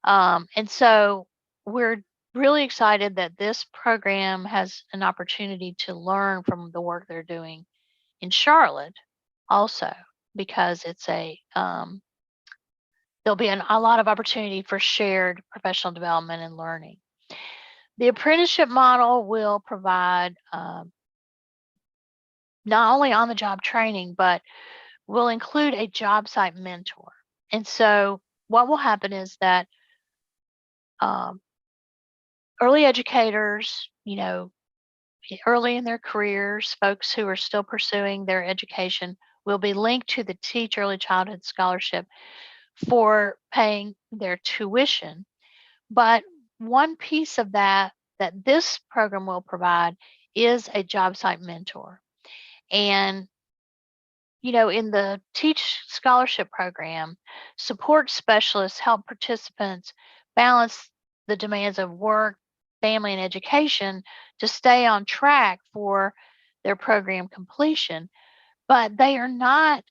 And so we're really excited that this program has an opportunity to learn from the work they're doing in Charlotte also, because it's there'll be a lot of opportunity for shared professional development and learning. The apprenticeship model will provide not only on-the-job training, but will include a job site mentor. And so what will happen is that early educators, early in their careers, folks who are still pursuing their education will be linked to the Teach Early Childhood Scholarship for paying their tuition. But one piece of that this program will provide is a job site mentor. And, in the Teach Scholarship program, support specialists help participants balance the demands of work, family, and education to stay on track for their program completion. But the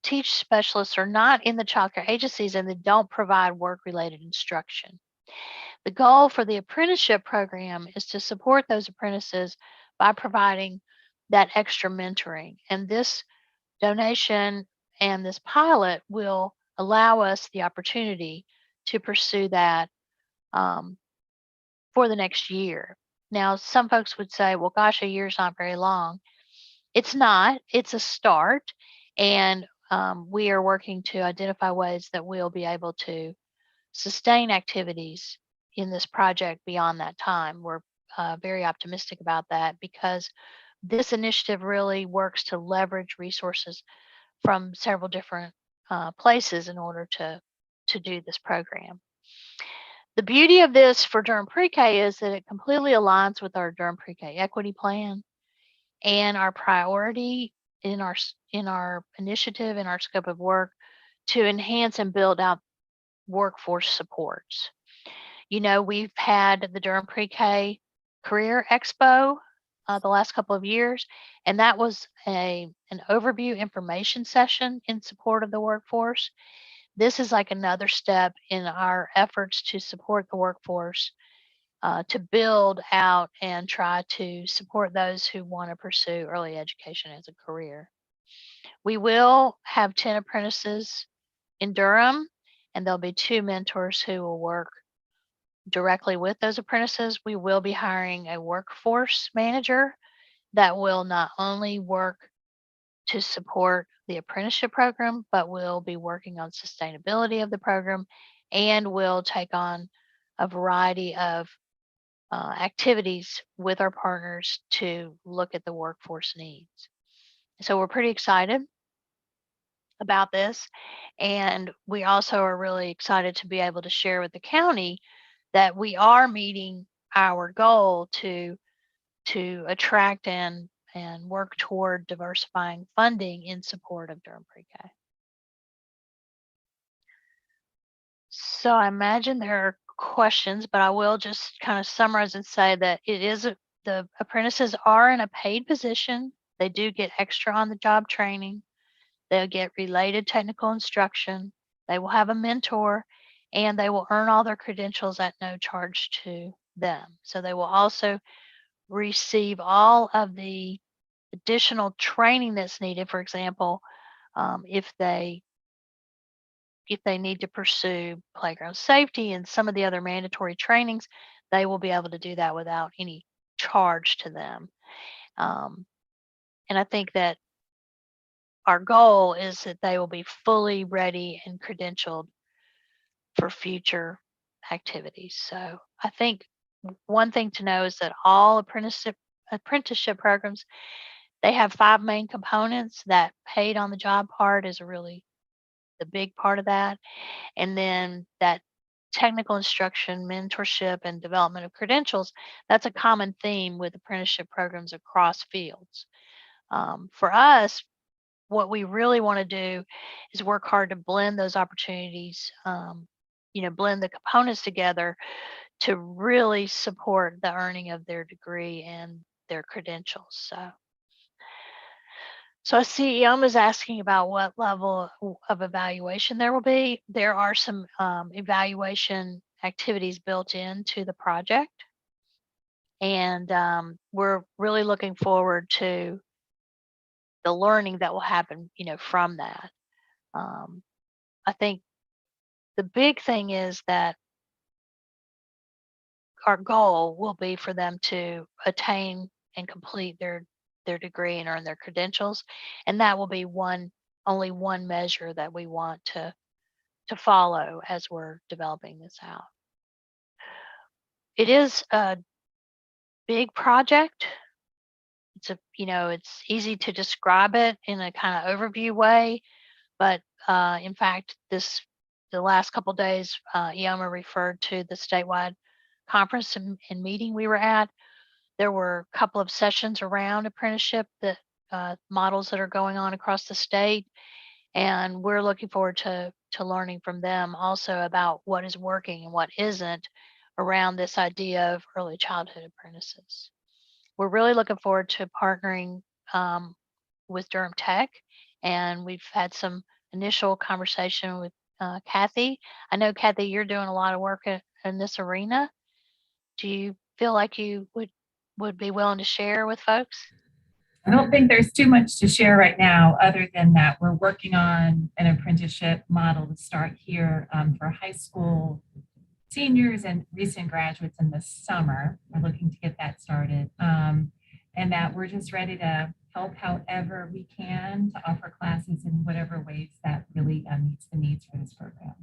teach specialists are not in the child care agencies, and they don't provide work-related instruction. The goal for the apprenticeship program is to support those apprentices by providing that extra mentoring. And this donation and this pilot will allow us the opportunity to pursue that for the next year. Now, some folks would say, well, gosh, a year's not very long. It's not, it's a start. And we are working to identify ways that we'll be able to sustain activities in this project beyond that time. We're very optimistic about that because this initiative really works to leverage resources from several different places in order to do this program. The beauty of this for Durham PreK is that it completely aligns with our Durham PreK equity plan and our priority in our initiative and our scope of work to enhance and build out workforce supports. You know, we've had the Durham PreK Career Expo the last couple of years, and that was an overview information session in support of the workforce. This is like another step in our efforts to support the workforce, to build out and try to support those who want to pursue early education as a career. We will have 10 apprentices in Durham, and there'll be 2 mentors who will work directly with those apprentices. We will be hiring a workforce manager that will not only work to support the apprenticeship program, but will be working on sustainability of the program and will take on a variety of activities with our partners to look at the workforce needs. So we're pretty excited about this. And we also are really excited to be able to share with the county that we are meeting our goal to attract and work toward diversifying funding in support of Durham PreK. So I imagine there are questions, but I will just kind of summarize and say that the apprentices are in a paid position. They do get extra on the job training. They'll get related technical instruction. They will have a mentor, and they will earn all their credentials at no charge to them. So they will also receive all of the additional training that's needed. For example, if they need to pursue playground safety and some of the other mandatory trainings, they will be able to do that without any charge to them. And I think that our goal is that they will be fully ready and credentialed for future activities. So I think one thing to know is that all apprenticeship programs, they have 5 main components. That paid on the job part is really the big part of that. And then that technical instruction, mentorship, and development of credentials, that's a common theme with apprenticeship programs across fields. For us, what we really want to do is work hard to blend those opportunities, blend the components together to really support the earning of their degree and their credentials. So I see is asking about what level of evaluation there will be. There are some evaluation activities built into the project. And we're really looking forward to the learning that will happen, from that. I think the big thing is that our goal will be for them to attain and complete their degree and earn their credentials, and that will be only one measure that we want to follow as we're developing this out. It is a big project. It's easy to describe it in a kind of overview way, but in fact, the last couple of days, Ioma referred to the statewide conference and meeting we were at. There were a couple of sessions around apprenticeship that models that are going on across the state, and we're looking forward to learning from them also about what is working and what isn't around this idea of early childhood apprentices. We're really looking forward to partnering with Durham Tech, and we've had some initial conversation with Kathy. I know, Kathy, you're doing a lot of work in this arena. Do you feel like you would be willing to share with folks? I don't think there's too much to share right now, other than that we're working on an apprenticeship model to start here for high school seniors and recent graduates in the summer. We're looking to get that started. And that we're just ready to help however we can to offer classes in whatever ways that really meets the needs for this program.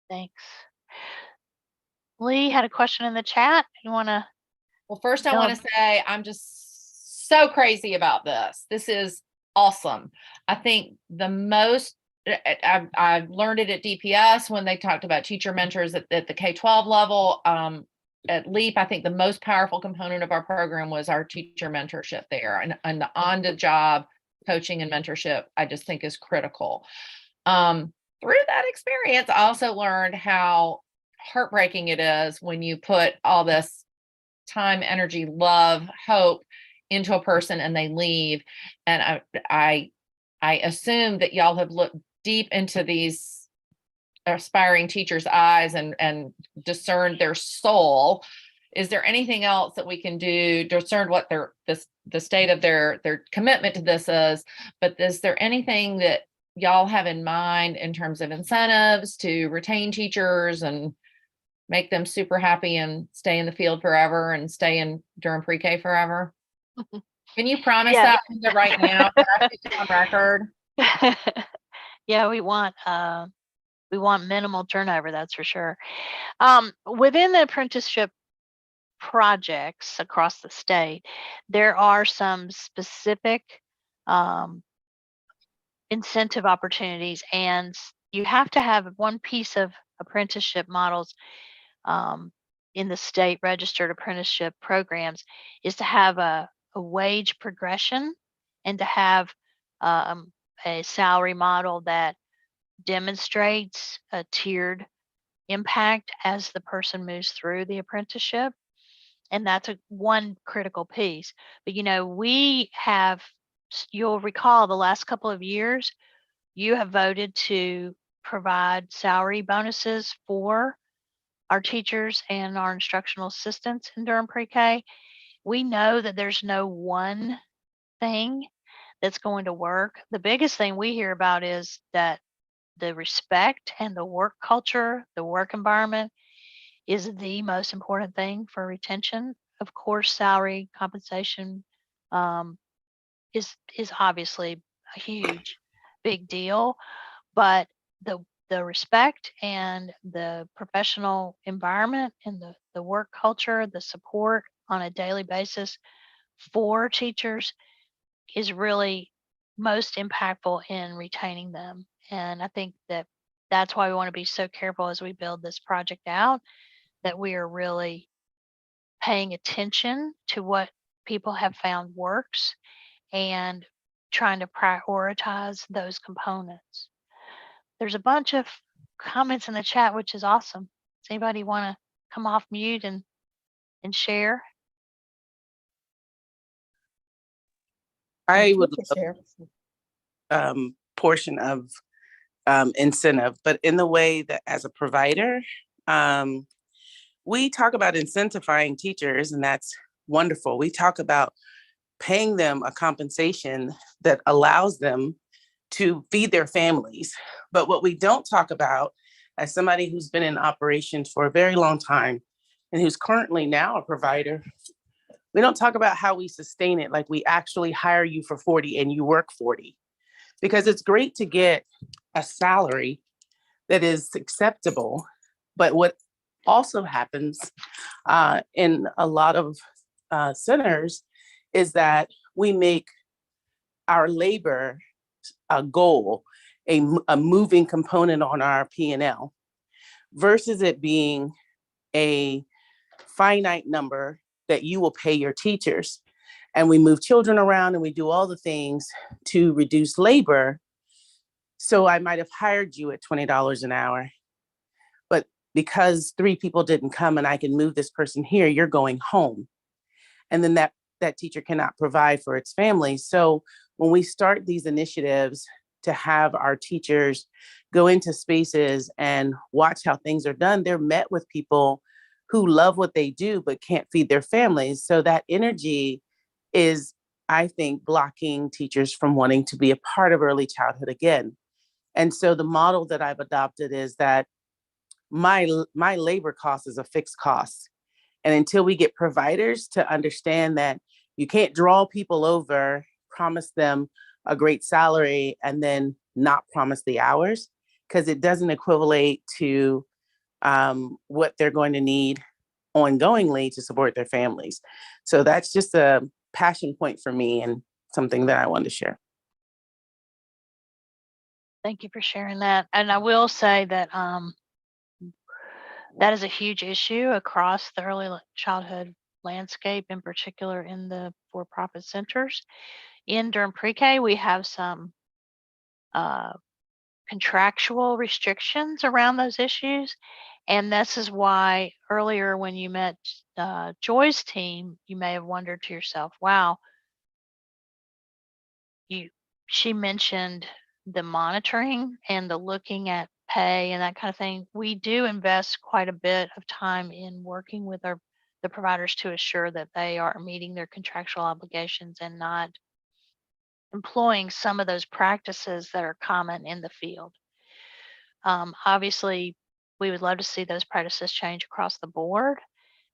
Thanks. Lee had a question in the chat. You want to? Well, first I want to say I'm just so crazy about this. This is awesome. I think the most, I've learned it at DPS when they talked about teacher mentors at the K-12 level. At LEAP, I think the most powerful component of our program was our teacher mentorship there, and the on-the-job coaching and mentorship, I just think is critical. Through that experience, I also learned how heartbreaking it is when you put all this time, energy, love, hope into a person and they leave. And I assume that y'all have looked deep into these aspiring teachers' eyes and discerned their soul. Is there anything else that we can do to discern what the state of their commitment to this is? But is there anything that y'all have in mind in terms of incentives to retain teachers and make them super happy and stay in the field forever and stay in Durham PreK forever? Can you promise that right now? On record? Yeah, we want minimal turnover, that's for sure. Within the apprenticeship projects across the state, there are some specific incentive opportunities, and you have to have one piece of apprenticeship models in the state registered apprenticeship programs is to have a wage progression and to have a salary model that demonstrates a tiered impact as the person moves through the apprenticeship. And that's one critical piece. But you'll recall the last couple of years, you have voted to provide salary bonuses for our teachers and our instructional assistants in Durham PreK. We know that there's no one thing that's going to work. The biggest thing we hear about is that the respect and the work culture, the work environment is the most important thing for retention. Of course, salary compensation is obviously a huge, big deal, but the respect and the professional environment and the work culture, the support on a daily basis for teachers is really most impactful in retaining them. And I think that's why we want to be so careful as we build this project out, that we are really paying attention to what people have found works and trying to prioritize those components. There's a bunch of comments in the chat, which is awesome. Does anybody want to come off mute and share? I would share. portion of incentive, but in the way that as a provider, we talk about incentivizing teachers, and that's wonderful. We talk about paying them a compensation that allows them to feed their families. But what we don't talk about, as somebody who's been in operations for a very long time and who's currently now a provider, we don't talk about how we sustain it. Like, we actually hire you for 40 and you work 40, because it's great to get a salary that is acceptable. But what also happens in a lot of centers is that we make our labor a goal, a moving component on our P&L, versus it being a finite number that you will pay your teachers. And we move children around and we do all the things to reduce labor. So I might have hired you at $20 an hour, but because 3 people didn't come and I can move this person here, you're going home. And then that teacher cannot provide for its family. So when we start these initiatives to have our teachers go into spaces and watch how things are done. They're met with people who love what they do, but can't feed their families. So that energy is, I think, blocking teachers from wanting to be a part of early childhood again. And so the model that I've adopted is that my labor cost is a fixed cost. And until we get providers to understand that you can't draw people over, promise them a great salary, and then not promise the hours, because it doesn't equivalate to what they're going to need ongoingly to support their families. So that's just a passion point for me and something that I wanted to share. Thank you for sharing that. And I will say that that is a huge issue across the early childhood landscape, in particular in the for-profit centers. In Durham Pre-K, we have some contractual restrictions around those issues. And this is why earlier when you met Joy's team, you may have wondered to yourself, wow, she mentioned the monitoring and the looking at pay and that kind of thing. We do invest quite a bit of time in working with the providers to assure that they are meeting their contractual obligations and not employing some of those practices that are common in the field. Obviously, we would love to see those practices change across the board,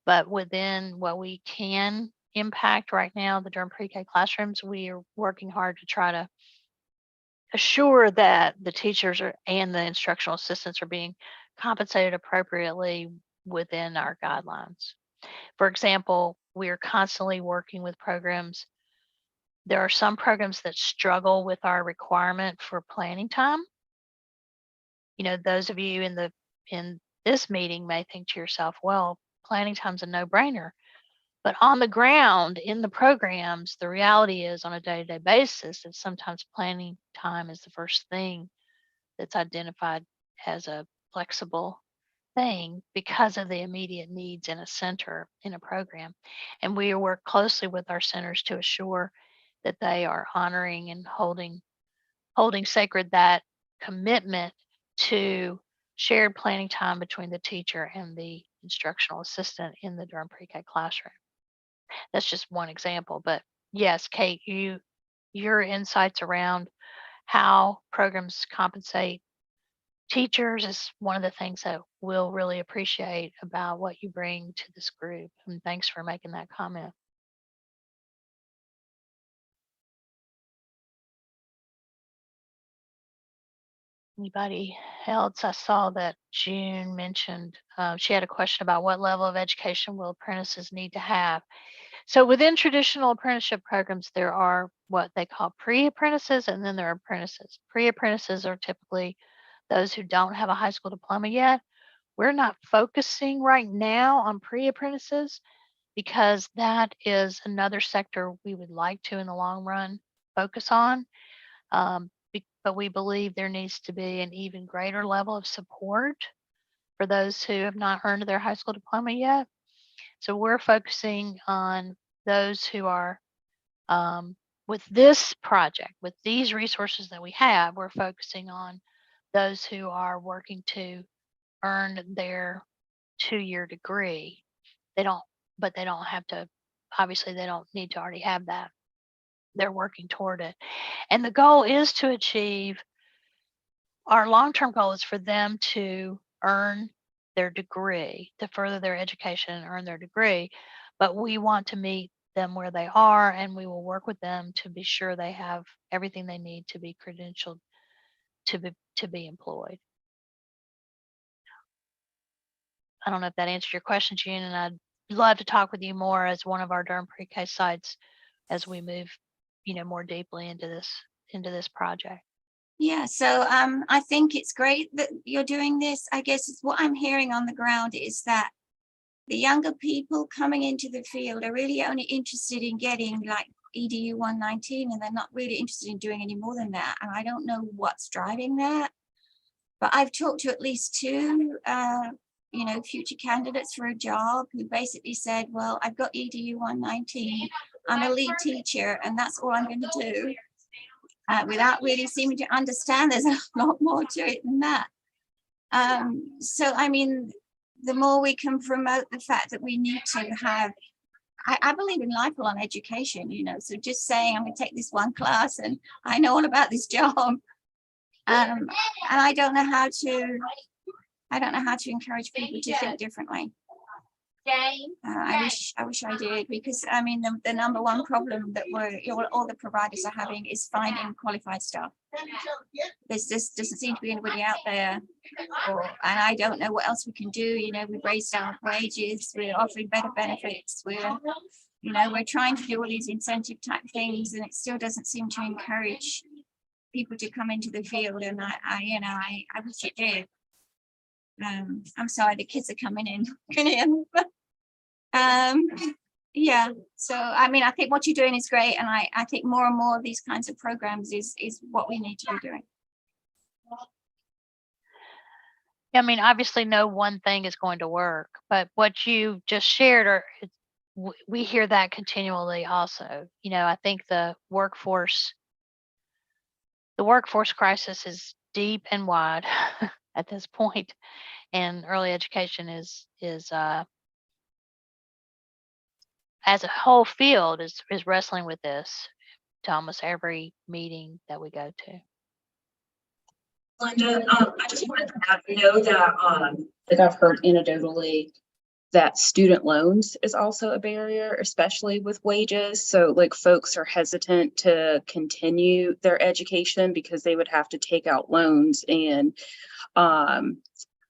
but within what we can impact right now, the Durham Pre-K classrooms, we are working hard to try to assure that the teachers and the instructional assistants are being compensated appropriately within our guidelines. For example, we are constantly working with programs. There are some programs that struggle with our requirement for planning time. You know, those of you in this meeting may think to yourself, well, planning time's a no-brainer. But on the ground in the programs, the reality is on a day-to-day basis that sometimes planning time is the first thing that's identified as a flexible thing because of the immediate needs in a center, in a program. And we work closely with our centers to assure that they are honoring and holding sacred that commitment to shared planning time between the teacher and the instructional assistant in the Durham Pre-K classroom. That's just one example, but yes, Kate, your insights around how programs compensate teachers is one of the things that we'll really appreciate about what you bring to this group. And thanks for making that comment. Anybody else? I saw that June mentioned she had a question about what level of education will apprentices need to have. So within traditional apprenticeship programs, there are what they call pre-apprentices, and then there are apprentices. Pre-apprentices are typically those who don't have a high school diploma yet. We're not focusing right now on pre-apprentices because that is another sector we would like to, in the long run, focus on. But we believe there needs to be an even greater level of support for those who have not earned their high school diploma yet. So we're focusing on those who are, with this project, with these resources that we have, we're focusing on those who are working to earn their 2-year degree. They don't have to, obviously they don't need to already have that. They're working toward it. And the goal is to achieve, our long-term goal is for them to earn their degree, to further their education and earn their degree. But we want to meet them where they are, and we will work with them to be sure they have everything they need to be credentialed to be employed. I don't know if that answered your question, June, and I'd love to talk with you more as one of our Durham Pre-K sites as we move, more deeply into this project. Yeah, so I think it's great that you're doing this. I guess it's what I'm hearing on the ground is that the younger people coming into the field are really only interested in getting like EDU 119, and they're not really interested in doing any more than that. And I don't know what's driving that, but I've talked to at least 2 future candidates for a job who basically said, well, I've got EDU 119, I'm a lead teacher, and that's all I'm going to do. without really seeming to understand there's a lot more to it than that. So, I mean, the more we can promote the fact that we need to have, I believe in lifelong education, you know, so just saying I'm going to take this one class and I know all about this job. And I don't know how to encourage people to think differently. I wish I did, because I mean the number one problem that all the providers are having is finding qualified staff. There's just doesn't seem to be anybody out there, and I don't know what else we can do. You know, we've raised our wages, we're offering better benefits, we're trying to do all these incentive type things, and it still doesn't seem to encourage people to come into the field. And I wish it did. I'm sorry, the kids are coming in. Yeah, so I mean, I think what you're doing is great, and I think more and more of these kinds of programs is what we need to be doing. I mean, obviously no one thing is going to work, but what you just shared we hear that continually also. You know, I think the workforce crisis is deep and wide at this point, and early education is as a whole field is wrestling with this to almost every meeting that we go to. Linda, I just wanted to know that I've heard anecdotally that student loans is also a barrier, especially with wages. So like folks are hesitant to continue their education because they would have to take out loans, and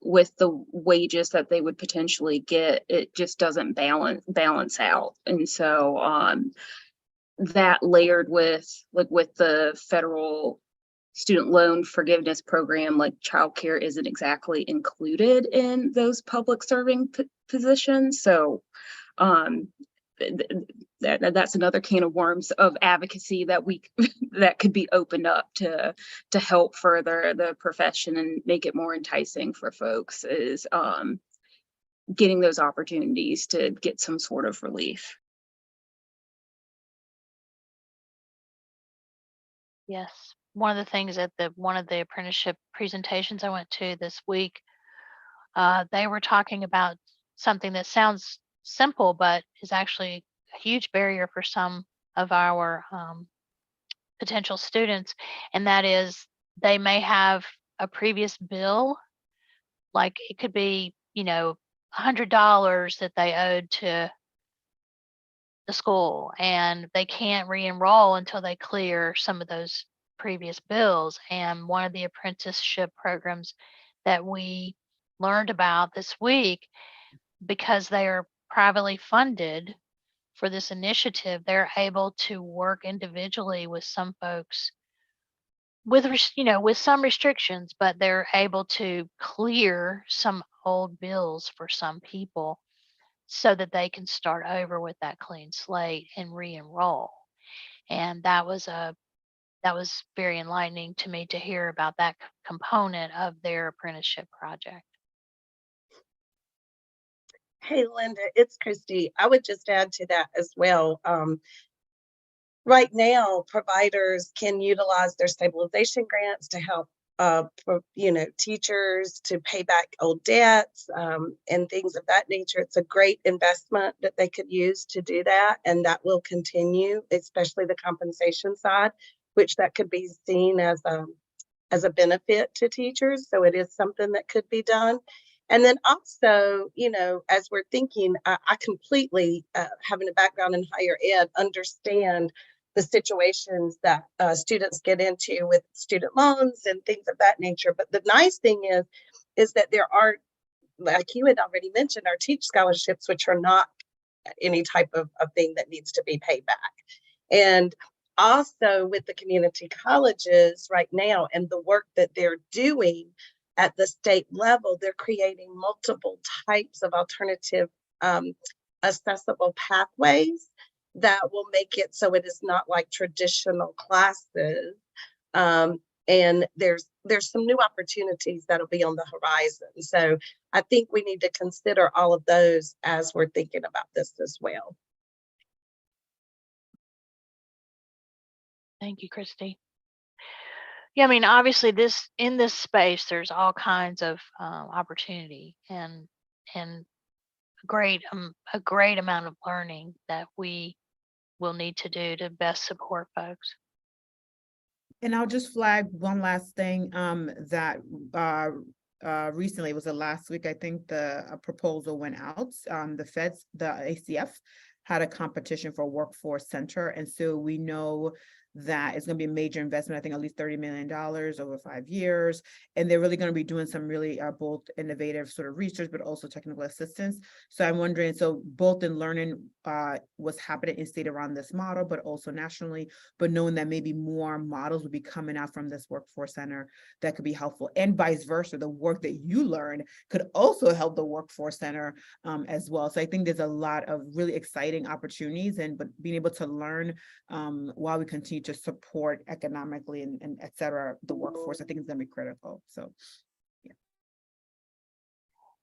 with the wages that they would potentially get, it just doesn't balance out. And so that layered with the federal student loan forgiveness program, like childcare isn't exactly included in those public serving positions. So that's another can of worms of advocacy that that could be opened up to help further the profession and make it more enticing for folks, is getting those opportunities to get some sort of relief. Yes. One of the things at one of the apprenticeship presentations I went to this week, they were talking about something that sounds simple, but is actually a huge barrier for some of our potential students. And that is, they may have a previous bill, like it could be, $100 that they owed to the school, and they can't re-enroll until they clear some of those previous bills. And one of the apprenticeship programs that we learned about this week, because they are privately funded for this initiative, they're able to work individually with some folks with some restrictions, but they're able to clear some old bills for some people so that they can start over with that clean slate and re-enroll. And that was very enlightening to me to hear about that component of their apprenticeship project. Hey, Linda, it's Christy. I would just add to that as well. Right now, providers can utilize their stabilization grants to help, teachers to pay back old debts and things of that nature. It's a great investment that they could use to do that, and that will continue, especially the compensation side, which that could be seen as a benefit to teachers. So it is something that could be done. And then also, as we're thinking, I completely, having a background in higher ed, understand the situations that students get into with student loans and things of that nature. But the nice thing is that there are, like you had already mentioned, our teach scholarships, which are not any type of thing that needs to be paid back. And also with the community colleges right now and the work that they're doing at the state level, they're creating multiple types of alternative accessible pathways that will make it so it is not like traditional classes. And there's some new opportunities that'll be on the horizon. So I think we need to consider all of those as we're thinking about this as well. Thank you, Christy. Yeah, I mean, obviously, in this space, there's all kinds of opportunity and a great amount of learning that we will need to do to best support folks. And I'll just flag one last thing, that, recently, it was the last week, I think the proposal went out. The feds, the ACF had a competition for workforce center. And so we know that it's going to be a major investment, I think at least $30 million over 5 years. And they're really going to be doing some really both innovative sort of research, but also technical assistance. So I'm wondering, so both in learning what's happening in state around this model, but also nationally, but knowing that maybe more models would be coming out from this workforce center that could be helpful, and vice versa. The work that you learn could also help the workforce center as well. So I think there's a lot of really exciting opportunities, but being able to learn while we continue to support economically and et cetera, the workforce, I think is going to be critical. So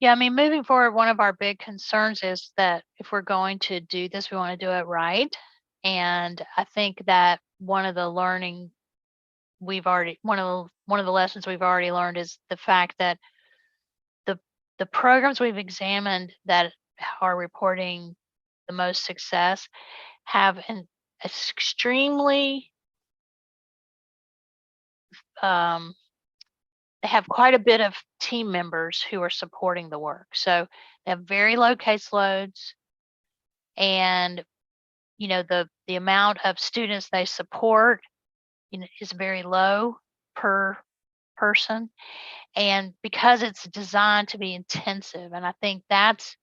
Yeah, I mean, moving forward, one of our big concerns is that if we're going to do this, we want to do it right. And I think that one of the lessons we've already learned is the fact that the programs we've examined that are reporting the most success have an extremely they have quite a bit of team members who are supporting the work. So they have very low caseloads, and the amount of students they support is very low per person. And because it's designed to be intensive, and I think that's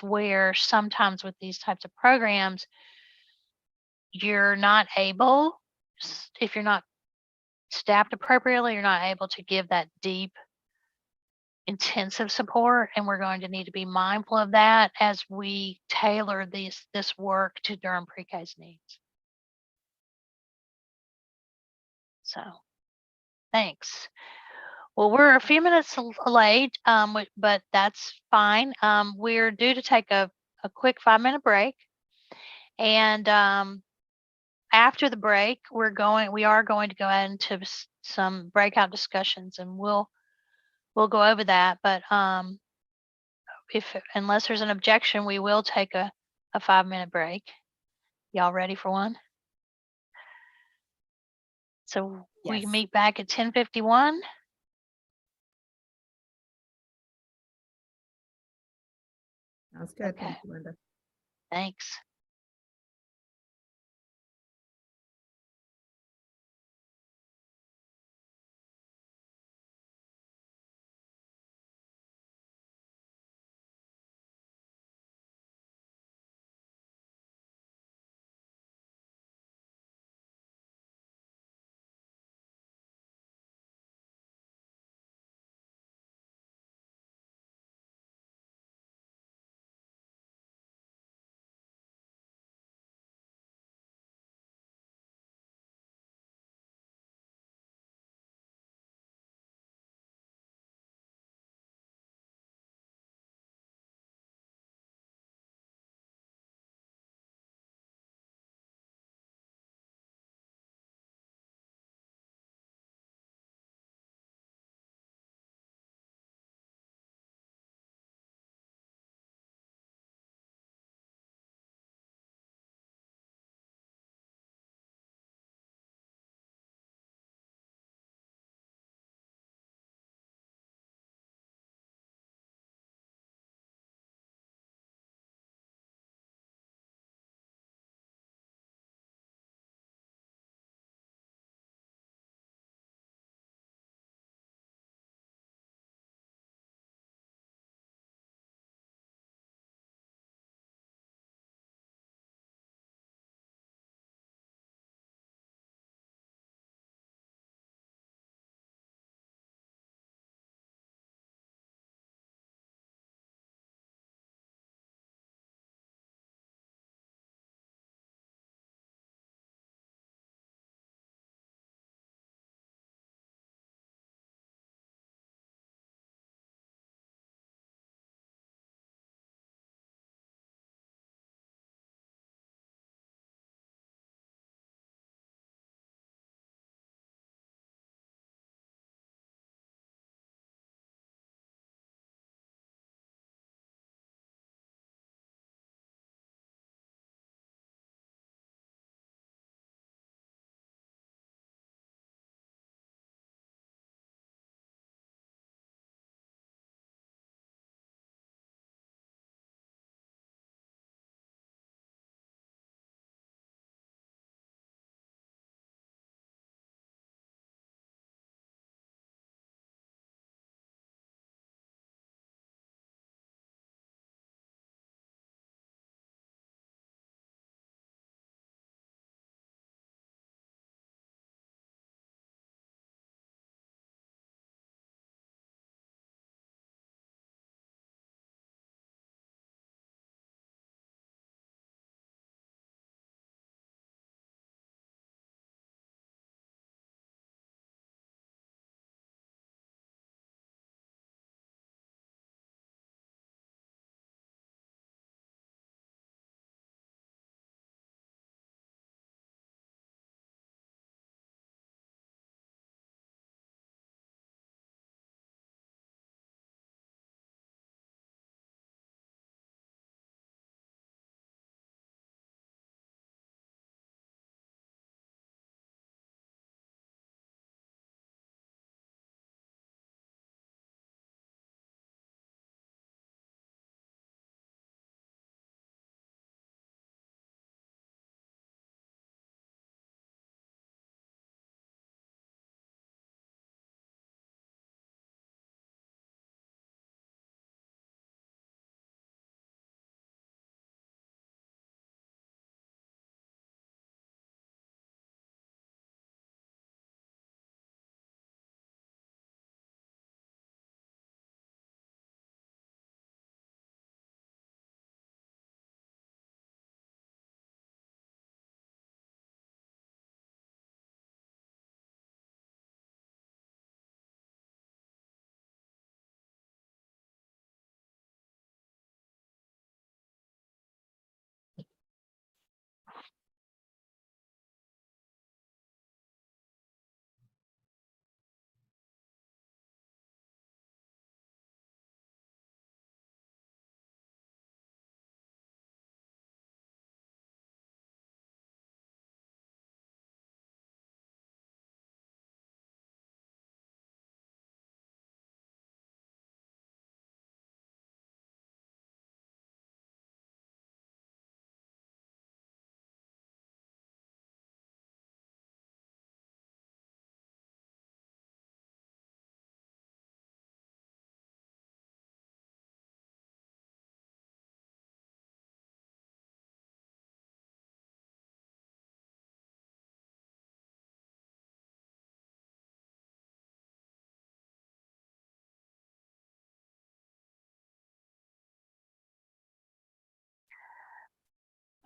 where sometimes with these types of programs, you're not able, if you're not staffed appropriately, you're not able to give that deep, intensive support. And we're going to need to be mindful of that as we tailor this work to Durham PreK's needs. So, thanks. Well, we're a few minutes late, but that's fine. We're due to take a quick 5-minute break. And after the break, we are going to go into some breakout discussions, and we'll go over that. But unless there's an objection, we will take a 5-minute break. Y'all ready for one? So we yes. meet back at 10:51. Sounds good. Okay. Thank you, Linda. Thanks.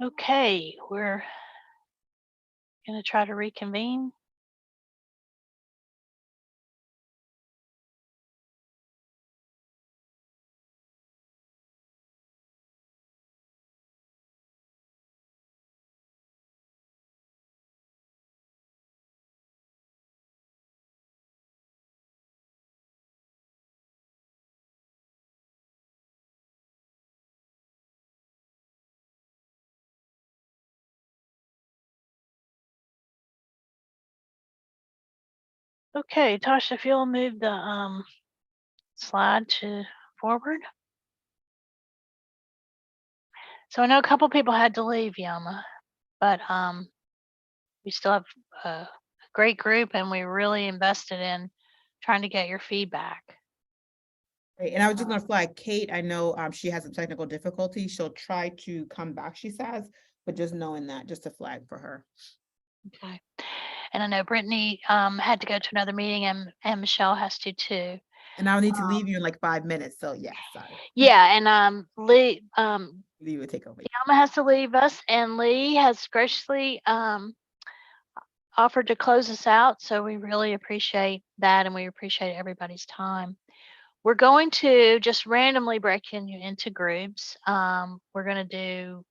Okay, we're going to try to reconvene. Okay, Tasha, if you'll move the slide to forward. So I know a couple people had to leave, Yama, but we still have a great group, and we really invested in trying to get your feedback. Great. And I was just gonna flag Kate. I know she has some technical difficulty. She'll try to come back, she says, but just knowing that, just a flag for her. Okay. And I know Brittany had to go to another meeting, and Michelle has to too. And I'll need to leave you in like 5 minutes. So yeah, sorry. Yeah, and Lee would take over. Yama has to leave us, and Lee has graciously offered to close us out. So we really appreciate that, and we appreciate everybody's time. We're going to just randomly break you into groups. We're going to do,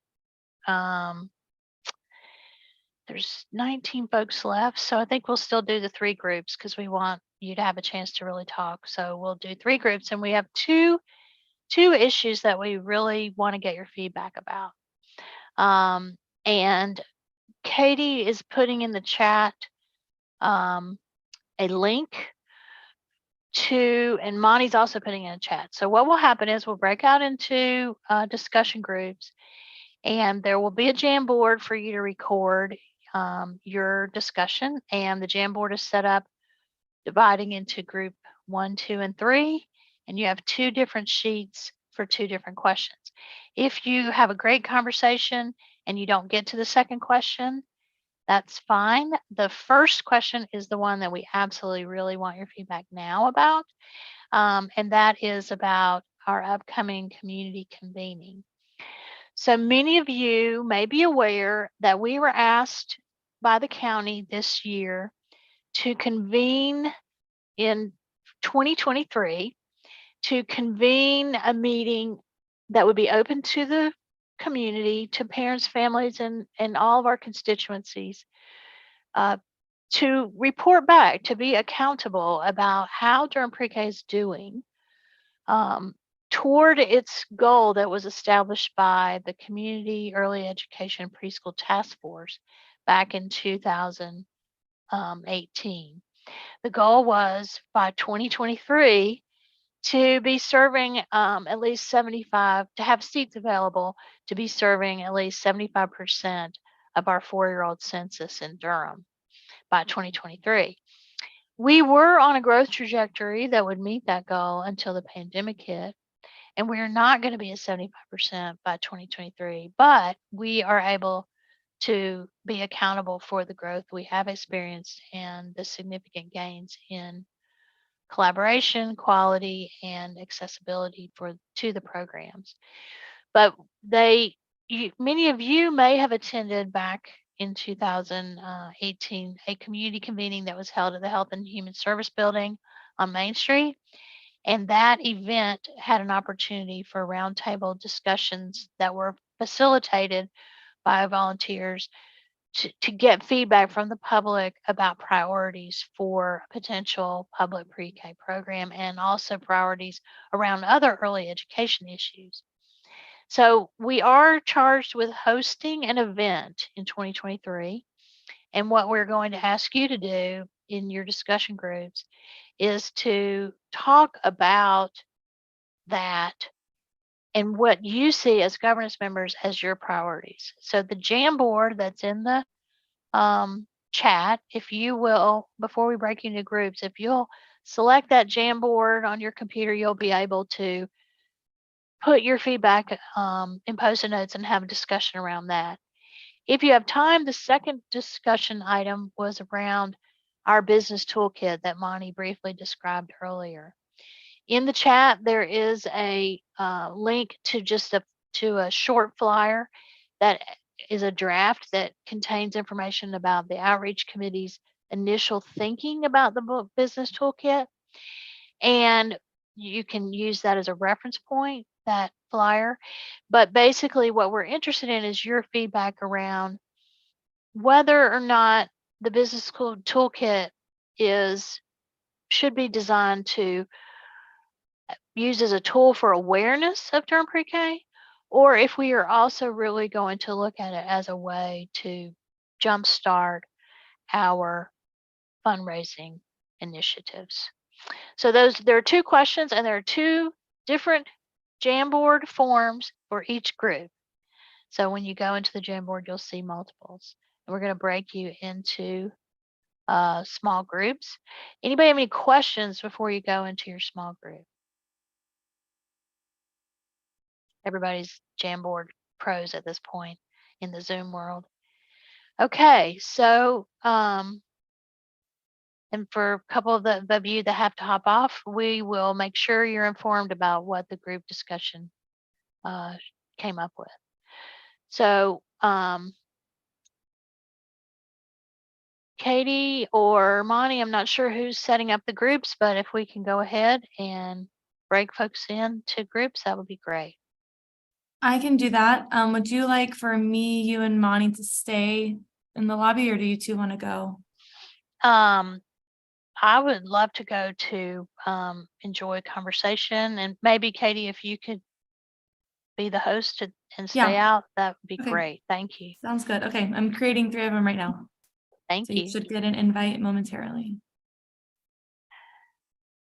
there's 19 folks left. So I think we'll still do the 3 groups because we want you to have a chance to really talk. So we'll do 3 groups, and we have two issues that we really want to get your feedback about. And Katie is putting in the chat a link to, and Monty's also putting in a chat. So what will happen is we'll break out into discussion groups, and there will be a Jamboard for you to record your discussion. And the Jamboard is set up dividing into group 1, 2, and 3, and you have 2 different sheets for 2 different questions. If you have a great conversation and you don't get to the second question, that's fine. The first question is the one that we absolutely really want your feedback now about, and that is about our upcoming community convening. So many of you may be aware that we were asked by the county this year to convene in 2023, to convene a meeting that would be open to the community, to parents, families, and all of our constituencies, to report back, to be accountable about how Durham PreK is doing toward its goal that was established by the Community Early Education Preschool Task Force back in 2018. The goal was by 2023 to be serving at least 75, to have seats available to be serving at least 75% of our 4-year-old census in Durham by 2023. We were on a growth trajectory that would meet that goal until the pandemic hit, and we're not going to be at 75% by 2023, but we are able to be accountable for the growth we have experienced and the significant gains in collaboration, quality, and accessibility to the programs. But many of you may have attended back in 2018 a community convening that was held at the Health and Human Service Building on Main Street. And that event had an opportunity for roundtable discussions that were facilitated by volunteers to get feedback from the public about priorities for a potential public pre-K program, and also priorities around other early education issues. So we are charged with hosting an event in 2023. And what we're going to ask you to do in your discussion groups is to talk about that and what you see as governance members as your priorities. So the Jamboard that's in the chat, if you will, before we break into groups, if you'll select that Jamboard on your computer, you'll be able to put your feedback in Post-it notes and have a discussion around that. If you have time, the second discussion item was around our business toolkit that Monty briefly described earlier. In the chat, there is a link to just a short flyer that is a draft that contains information about the outreach committee's initial thinking about the business toolkit. And you can use that as a reference point, that flyer. But basically, what we're interested in is your feedback around whether or not the business school toolkit should be designed to use as a tool for awareness of Durham Pre-K, or if we are also really going to look at it as a way to jumpstart our fundraising initiatives. So there are two questions, and there are two different Jamboard forms for each group. So when you go into the Jamboard, you'll see multiples. And we're going to break you into small groups. Anybody have any questions before you go into your small group? Everybody's Jamboard pros at this point in the Zoom world. Okay, so and for a couple of the you that have to hop off, we will make sure you're informed about what the group discussion came up with. So Katie or Monty, I'm not sure who's setting up the groups, but if we can go ahead and break folks into groups, that would be great. I can do that. Would you like for me, you, and Monty to stay in the lobby, or do you two want to go? I would love to go to enjoy conversation, and maybe Katie, if you could be the host and stay out, that would be great. Thank you. Sounds good. Okay, I'm creating 3 of them right now. Thank So you. you should get an invite momentarily.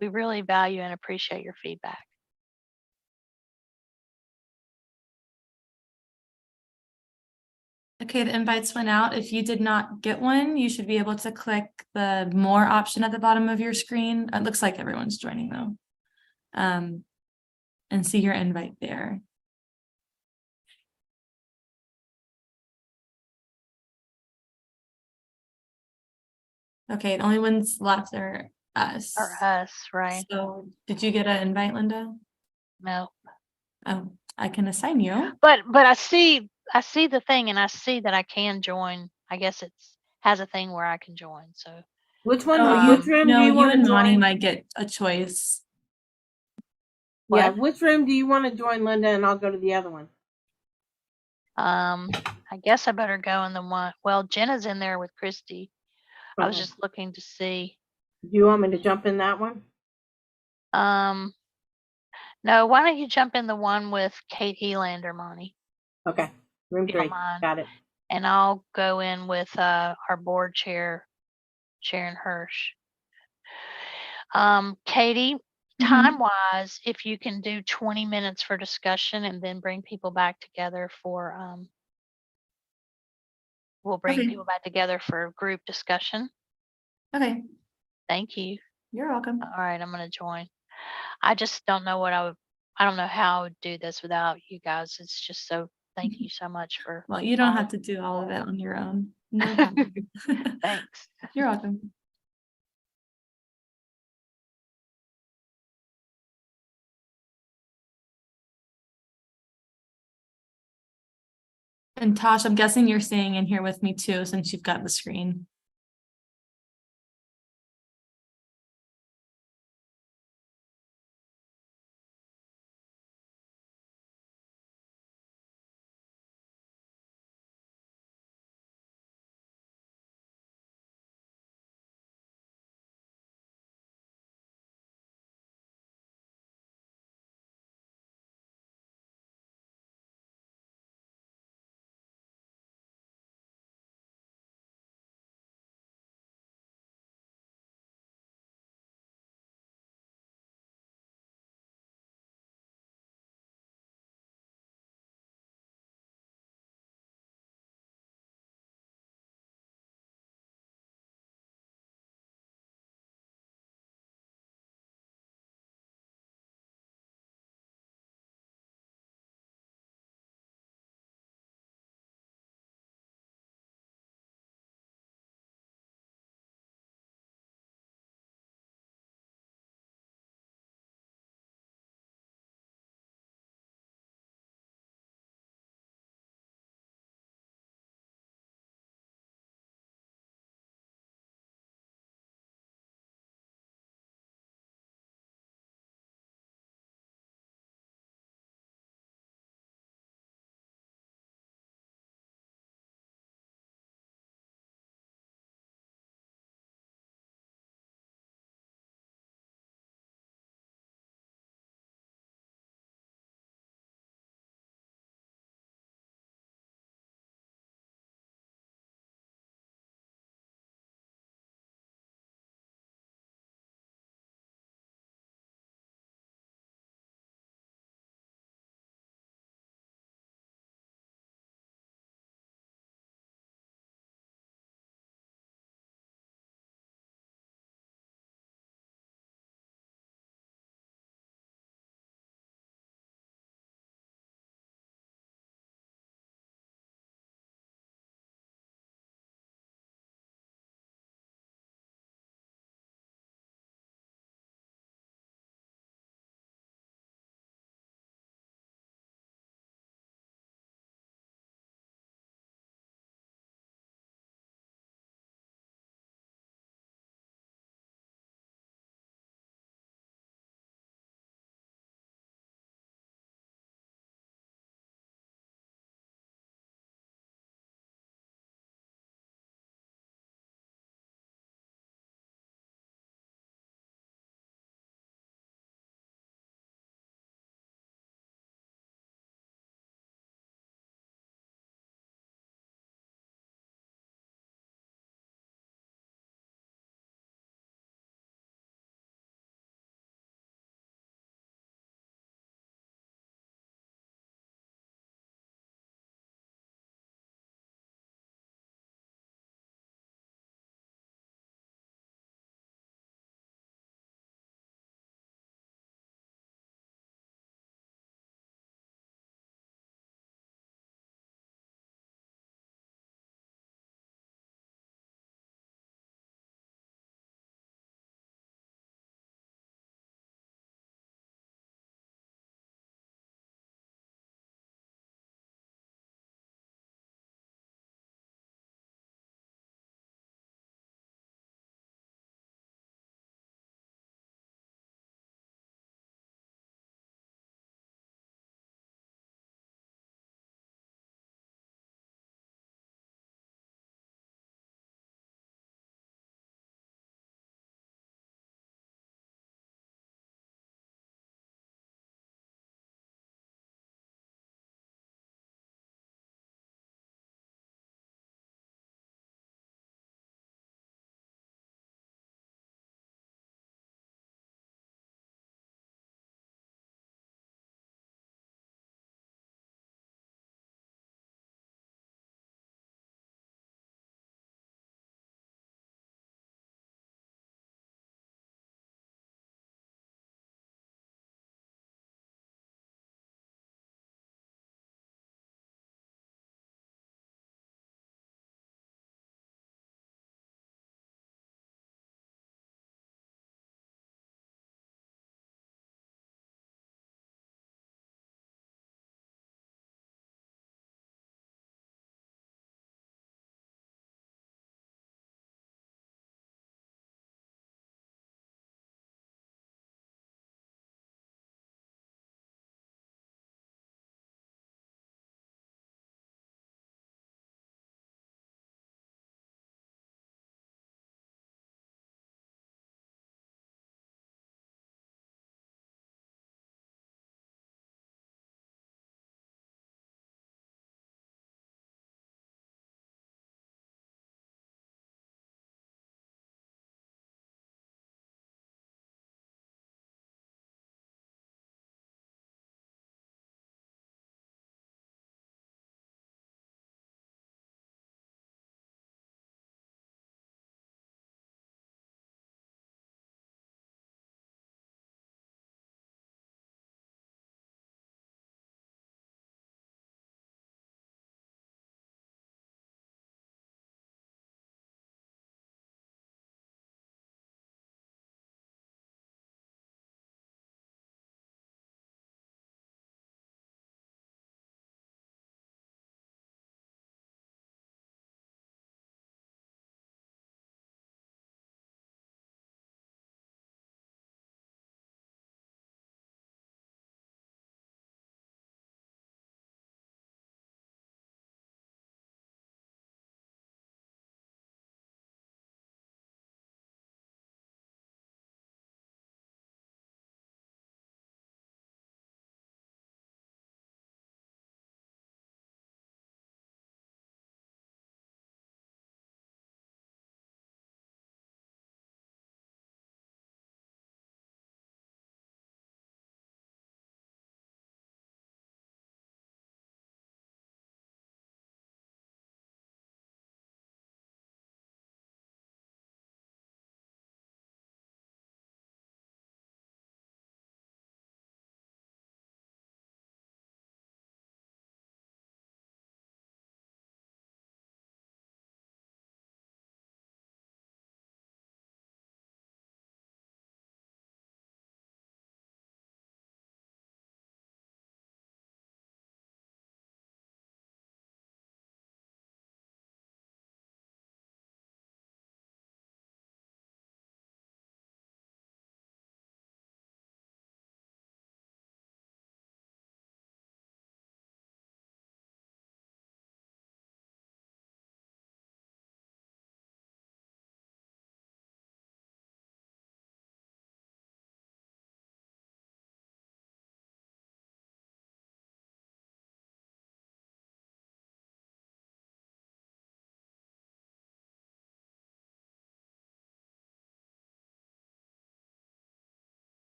We really value and appreciate your feedback. Okay, the invites went out. If you did not get one, you should be able to click the more option at the bottom of your screen. It looks like everyone's joining though. And see your invite there. Okay, the only ones left are us. Or us, right? So did you get an invite, Linda? No. Oh, I can assign you. But I see the thing, and I see that I can join. I guess has a thing where I can join. So Which one? Which room no, do you you want to and Monty join? might get a choice. Yeah, What? which room do you want to join, Linda? And I'll go to the other one. I guess I better go in the one. Well, Jenna's in there with Christy. I was Okay. just looking to see. Do you want me to jump in that one? No, why don't you jump in the one with Kate Helander, Monty? Okay, room If you don't 3. mind. Got it. And I'll go in with our board chair, Sharon Hirsch. Katie, time-wise, if you can do 20 minutes for discussion and then bring people back together for we'll bring people back together for group discussion. Okay. Thank you. You're welcome. All right, I'm gonna join. I just don't know I don't know how I would do this without you guys. It's just so, thank you so much for. Well, you don't have to do all of it on your own. No problem. Thanks. You're welcome. And Tosh, I'm guessing you're staying in here with me too, since you've got the screen.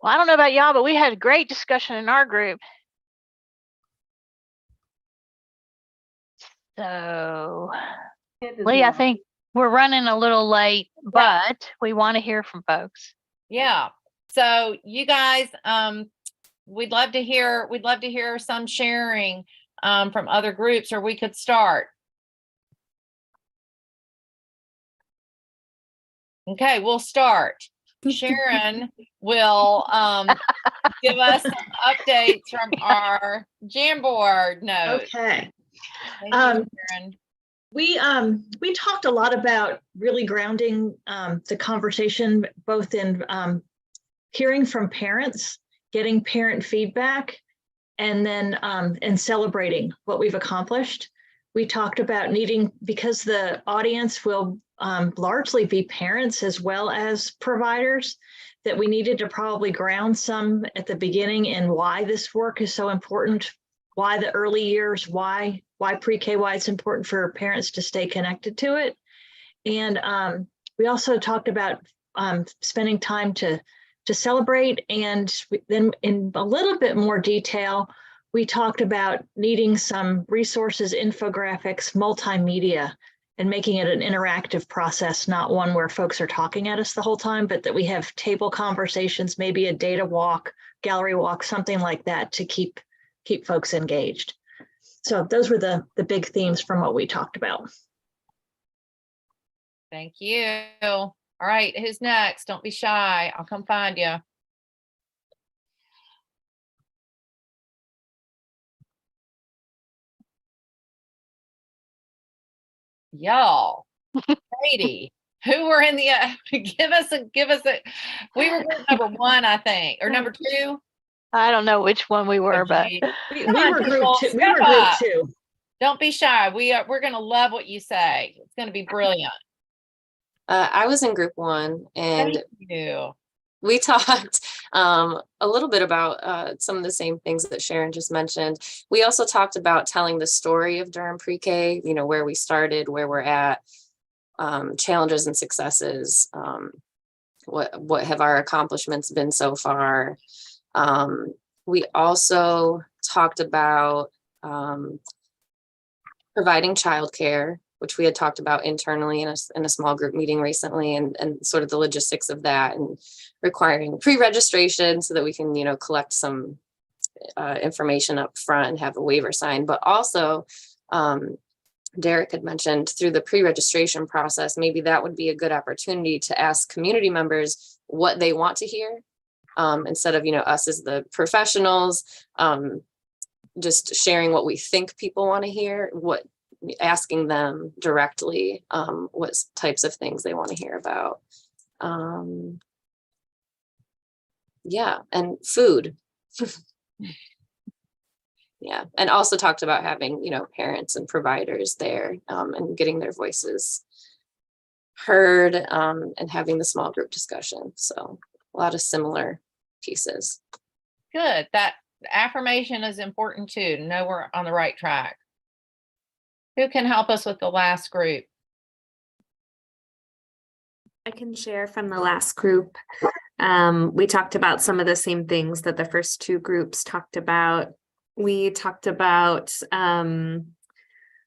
Well, I don't know about y'all, but we had a great discussion in our group. So, Lee, I think we're running a little late, but we want to hear from folks. Yeah. So you guys, we'd love to hear some sharing from other groups, or we could start. Okay, we'll start. Sharon will give us some updates from our Jamboard notes. Okay. Thank you, Sharon. We talked a lot about really grounding the conversation, both in hearing from parents, getting parent feedback, and then and celebrating what we've accomplished. We talked about needing, because the audience will largely be parents as well as providers, that we needed to probably ground some at the beginning in why this work is so important, why the early years, why pre-K, why it's important for parents to stay connected to it. And we also talked about spending time to celebrate. And then in a little bit more detail, we talked about needing some resources, infographics, multimedia, and making it an interactive process, not one where folks are talking at us the whole time, but that we have table conversations, maybe a data walk, gallery walk, something like that to keep folks engaged. So those were the big themes from what we talked about. Thank you. All right, who's next? Don't be shy. I'll come find you. Y'all, Katie, who were in the give us a we were group number 1, I think, or number 2. I don't know which one we were, but we were group 2. We were group 2. Don't be shy. We're gonna love what you say. It's gonna be brilliant. I was in group 1, and Thank you. We talked a little bit about some of the same things that Sharon just mentioned. We also talked about telling the story of Durham Pre-K, you know, where we started, where we're at, challenges and successes, what have our accomplishments been so far. We also talked about providing childcare, which we had talked about internally in a small group meeting recently, and sort of the logistics of that, and requiring pre-registration so that we can, you know, collect some information up front and have a waiver signed. But also, Derek had mentioned through the pre-registration process, maybe that would be a good opportunity to ask community members what they want to hear, instead of, you know, us as the professionals, just sharing what we think people want to hear, asking them directly what types of things they want to hear about. Yeah, and food. Yeah, and also talked about having, you know, parents and providers there, and getting their voices heard, and having the small group discussion. So a lot of similar pieces. Good. That affirmation is important too, to know we're on the right track. Who can help us with the last group? I can share from the last group. We talked about some of the same things that the first 2 groups talked about. We talked about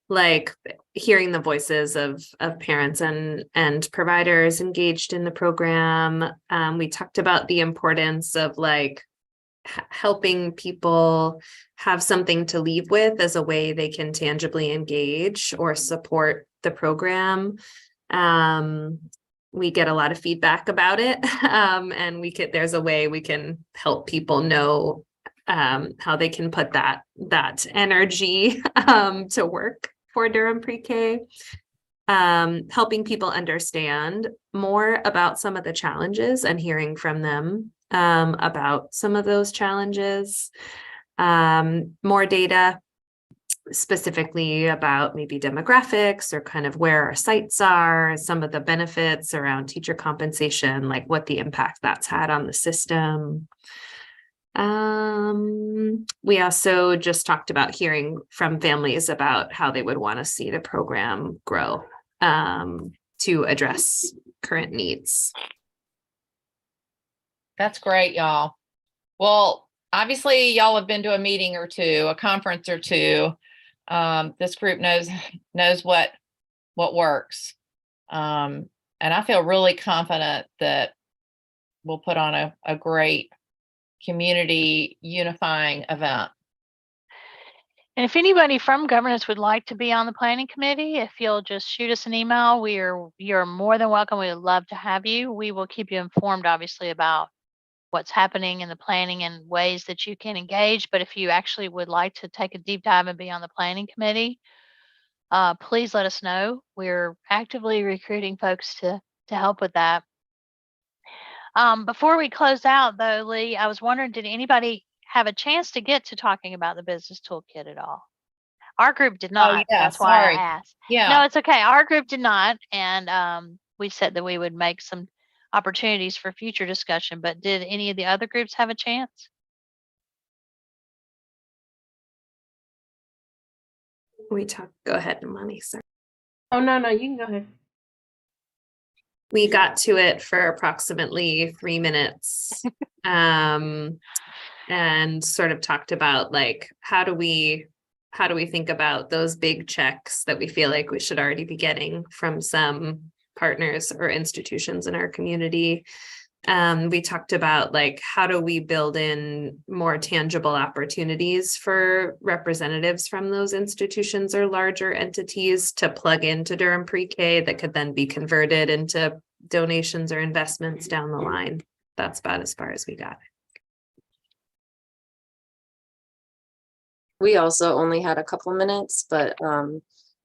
like hearing the voices of parents and providers engaged in the program. We talked about the importance of like helping people have something to leave with as a way they can tangibly engage or support the program. We get a lot of feedback about it, and there's a way we can help people know how they can put that energy to work for Durham Pre-K. Helping people understand more about some of the challenges and hearing from them about some of those challenges. More data specifically about maybe demographics or kind of where our sites are, some of the benefits around teacher compensation, like what the impact that's had on the system. We also just talked about hearing from families about how they would want to see the program grow to address current needs. That's great, y'all. Well, obviously y'all have been to a meeting or two, a conference or two. This group knows what works. And I feel really confident that we'll put on a great community unifying event. And if anybody from governance would like to be on the planning committee, if you'll just shoot us an email, you're more than welcome. We would love to have you. We will keep you informed, obviously, about what's happening in the planning and ways that you can engage. But if you actually would like to take a deep dive and be on the planning committee, please let us know. We're actively recruiting folks to help with that. Before we close out, though, Lee, I was wondering, did anybody have a chance to get to talking about the business toolkit at all? Our group did not. Oh, yeah, That's why I sorry. asked. Yeah. No, it's okay. Our group did not. And we said that we would make some opportunities for future discussion. But did any of the other groups have a chance? Go ahead, Imani, sorry. Oh, no, you can go ahead. We got to it for approximately 3 minutes. And sort of talked about like, how do we think about those big checks that we feel like we should already be getting from some partners or institutions in our community. We talked about like, how do we build in more tangible opportunities for representatives from those institutions or larger entities to plug into Durham PreK that could then be converted into donations or investments down the line. That's about as far as we got. We also only had a couple minutes, but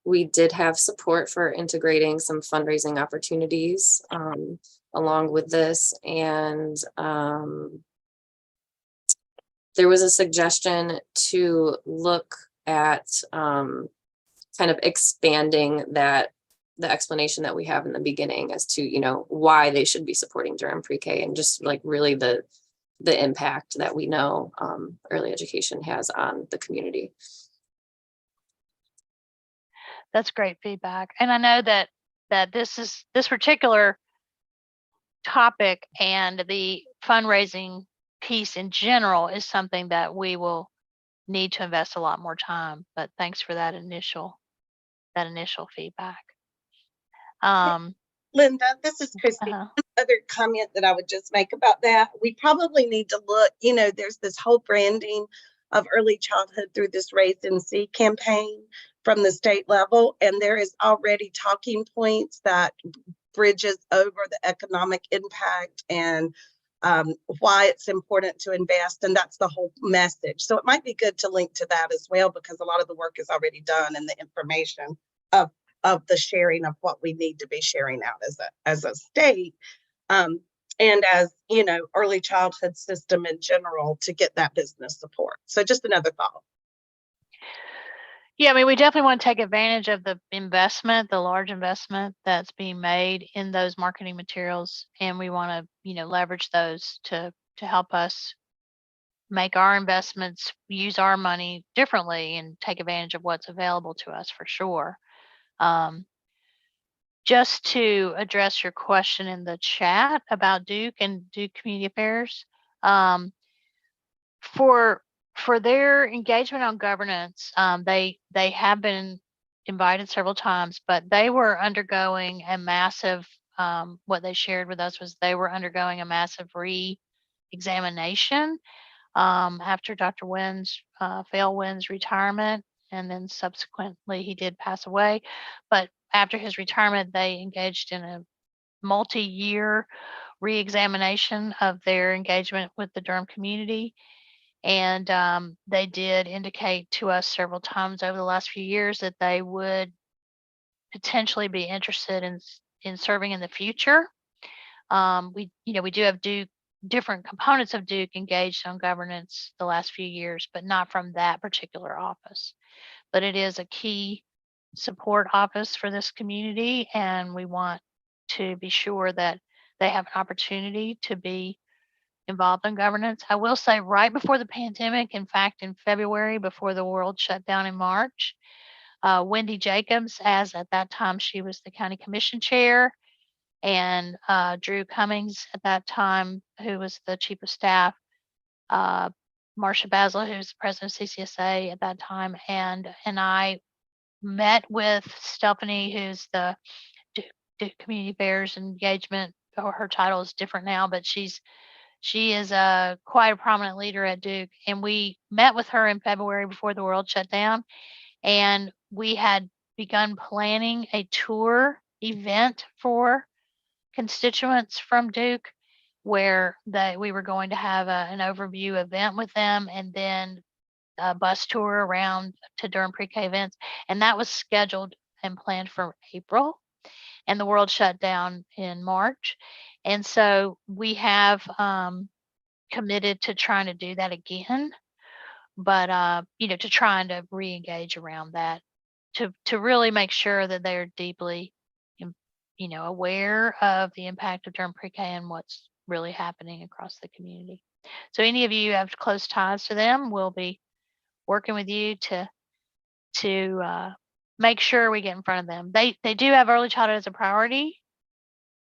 we did have support for integrating some fundraising opportunities along with this. And there was a suggestion to look at kind of expanding the explanation that we have in the beginning as to, you know, why they should be supporting Durham PreK and just like really the impact that we know early education has on the community. That's great feedback. And I know that this particular topic and the fundraising piece in general is something that we will need to invest a lot more time. But thanks for that initial feedback. Linda, this is Christy. One other comment that I would just make about that, we probably need to look, you know, there's this whole branding of early childhood through this Raise and See campaign from the state level, and there is already talking points that bridges over the economic impact and why it's important to invest, and that's the whole message. So it might be good to link to that as well, because a lot of the work is already done and the information of the sharing of what we need to be sharing out as a state, and as, you know, early childhood system in general to get that business support. So just another thought. Yeah, I mean, we definitely want to take advantage of the investment, the large investment that's being made in those marketing materials, and we want to, you know, leverage those to help us make our investments, use our money differently, and take advantage of what's available to us for sure. Just to address your question in the chat about Duke and Duke Community Affairs, for their engagement on governance, they have been invited several times, but they were undergoing a massive, what they shared with us was they were undergoing a massive re-examination after Dr. Fail Wynn's retirement, and then subsequently he did pass away. But after his retirement, they engaged in a multi-year re-examination of their engagement with the Durham community. And they did indicate to us several times over the last few years that they would potentially be interested in serving in the future. We do have different components of Duke engaged on governance the last few years, but not from that particular office. But it is a key support office for this community, and we want to be sure that they have an opportunity to be involved in governance. I will say right before the pandemic, in fact, in February, before the world shut down in March, Wendy Jacobs, as at that time she was the county commission chair, and Drew Cummings at that time, who was the chief of staff, Marcia Basler, who's president of CCSA at that time, and I met with Stephanie, who's the Community Affairs Engagement, or her title is different now, but she is quite a prominent leader at Duke. And we met with her in February before the world shut down, and we had begun planning a tour event for constituents from Duke, where we were going to have an overview event with them, and then a bus tour around to Durham PreK events. And that was scheduled and planned for April, and the world shut down in March. And so we have committed to trying to do that again, but to trying to re-engage around that, to really make sure that they're deeply aware of the impact of Durham PreK and what's really happening across the community. So any of you who have close ties to them, will be working with you to make sure we get in front of them. They do have early childhood as a priority.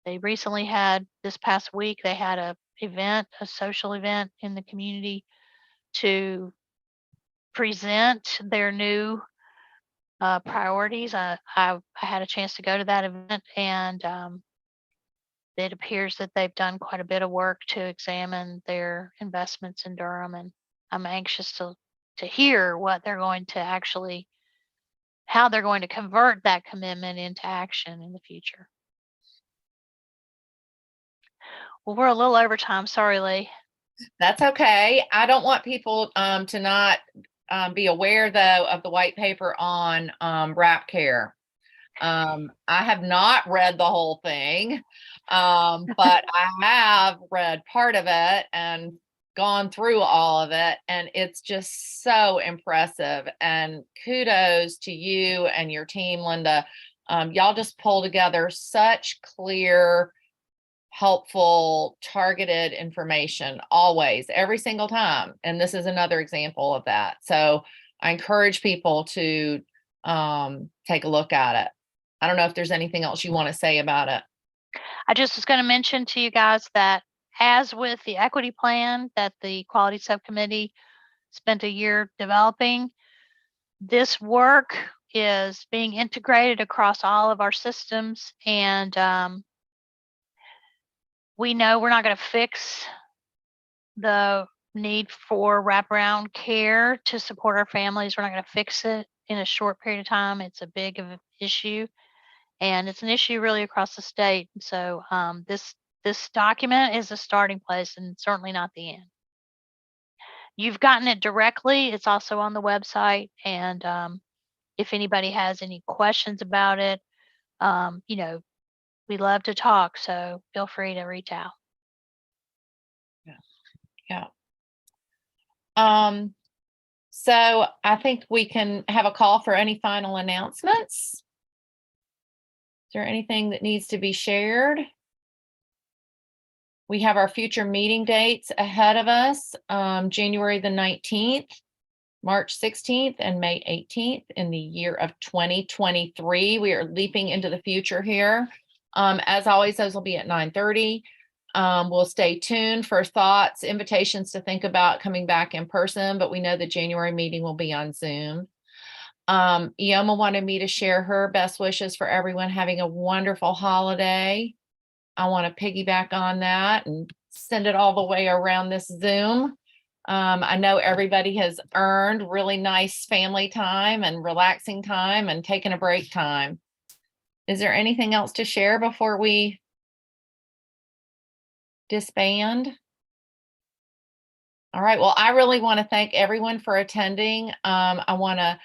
They recently had, this past week, they had a social event in the community to present their new priorities. I had a chance to go to that event, and it appears that they've done quite a bit of work to examine their investments in Durham, and I'm anxious to hear what they're going to actually, how they're going to convert that commitment into action in the future. Well, we're a little over time. Sorry, Lee. That's okay. I don't want people to not be aware, though, of the white paper on wrap care. I have not read the whole thing, but I have read part of it and gone through all of it, and it's just so impressive. And kudos to you and your team, Linda. Y'all just pull together such clear, helpful, targeted information always, every single time. And this is another example of that. So I encourage people to take a look at it. I don't know if there's anything else you want to say about it. I just was going to mention to you guys that, as with the equity plan that the quality subcommittee spent a year developing, this work is being integrated across all of our systems. And we know we're not going to fix the need for wraparound care to support our families. We're not going to fix it in a short period of time. It's a big of an issue, and it's an issue really across the state. So this document is a starting place, and certainly not the end. You've gotten it directly. It's also on the website. And if anybody has any questions about it, we love to talk. So feel free to reach out. Yeah. So I think we can have a call for any final announcements. Is there anything that needs to be shared? We have our future meeting dates ahead of us, January the 19th, March 16th, and May 18th in the year of 2023. We are leaping into the future here. As always, those will be at 9:30. We'll stay tuned for thoughts, invitations to think about coming back in person, but we know the January meeting will be on Zoom. Ioma wanted me to share her best wishes for everyone having a wonderful holiday. I want to piggyback on that and send it all the way around this Zoom. I know everybody has earned really nice family time and relaxing time and taking a break time. Is there anything else to share before we disband? All right. Well, I really want to thank everyone for attending. I want to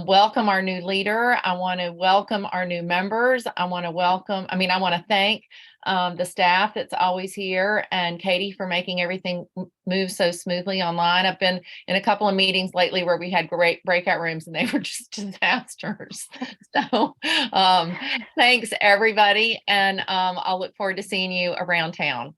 welcome our new leader. I want to welcome our new members. I want to thank the staff that's always here, and Katie for making everything move so smoothly online. I've been in a couple of meetings lately where we had great breakout rooms and they were just disasters. So thanks everybody. And I'll look forward to seeing you around town.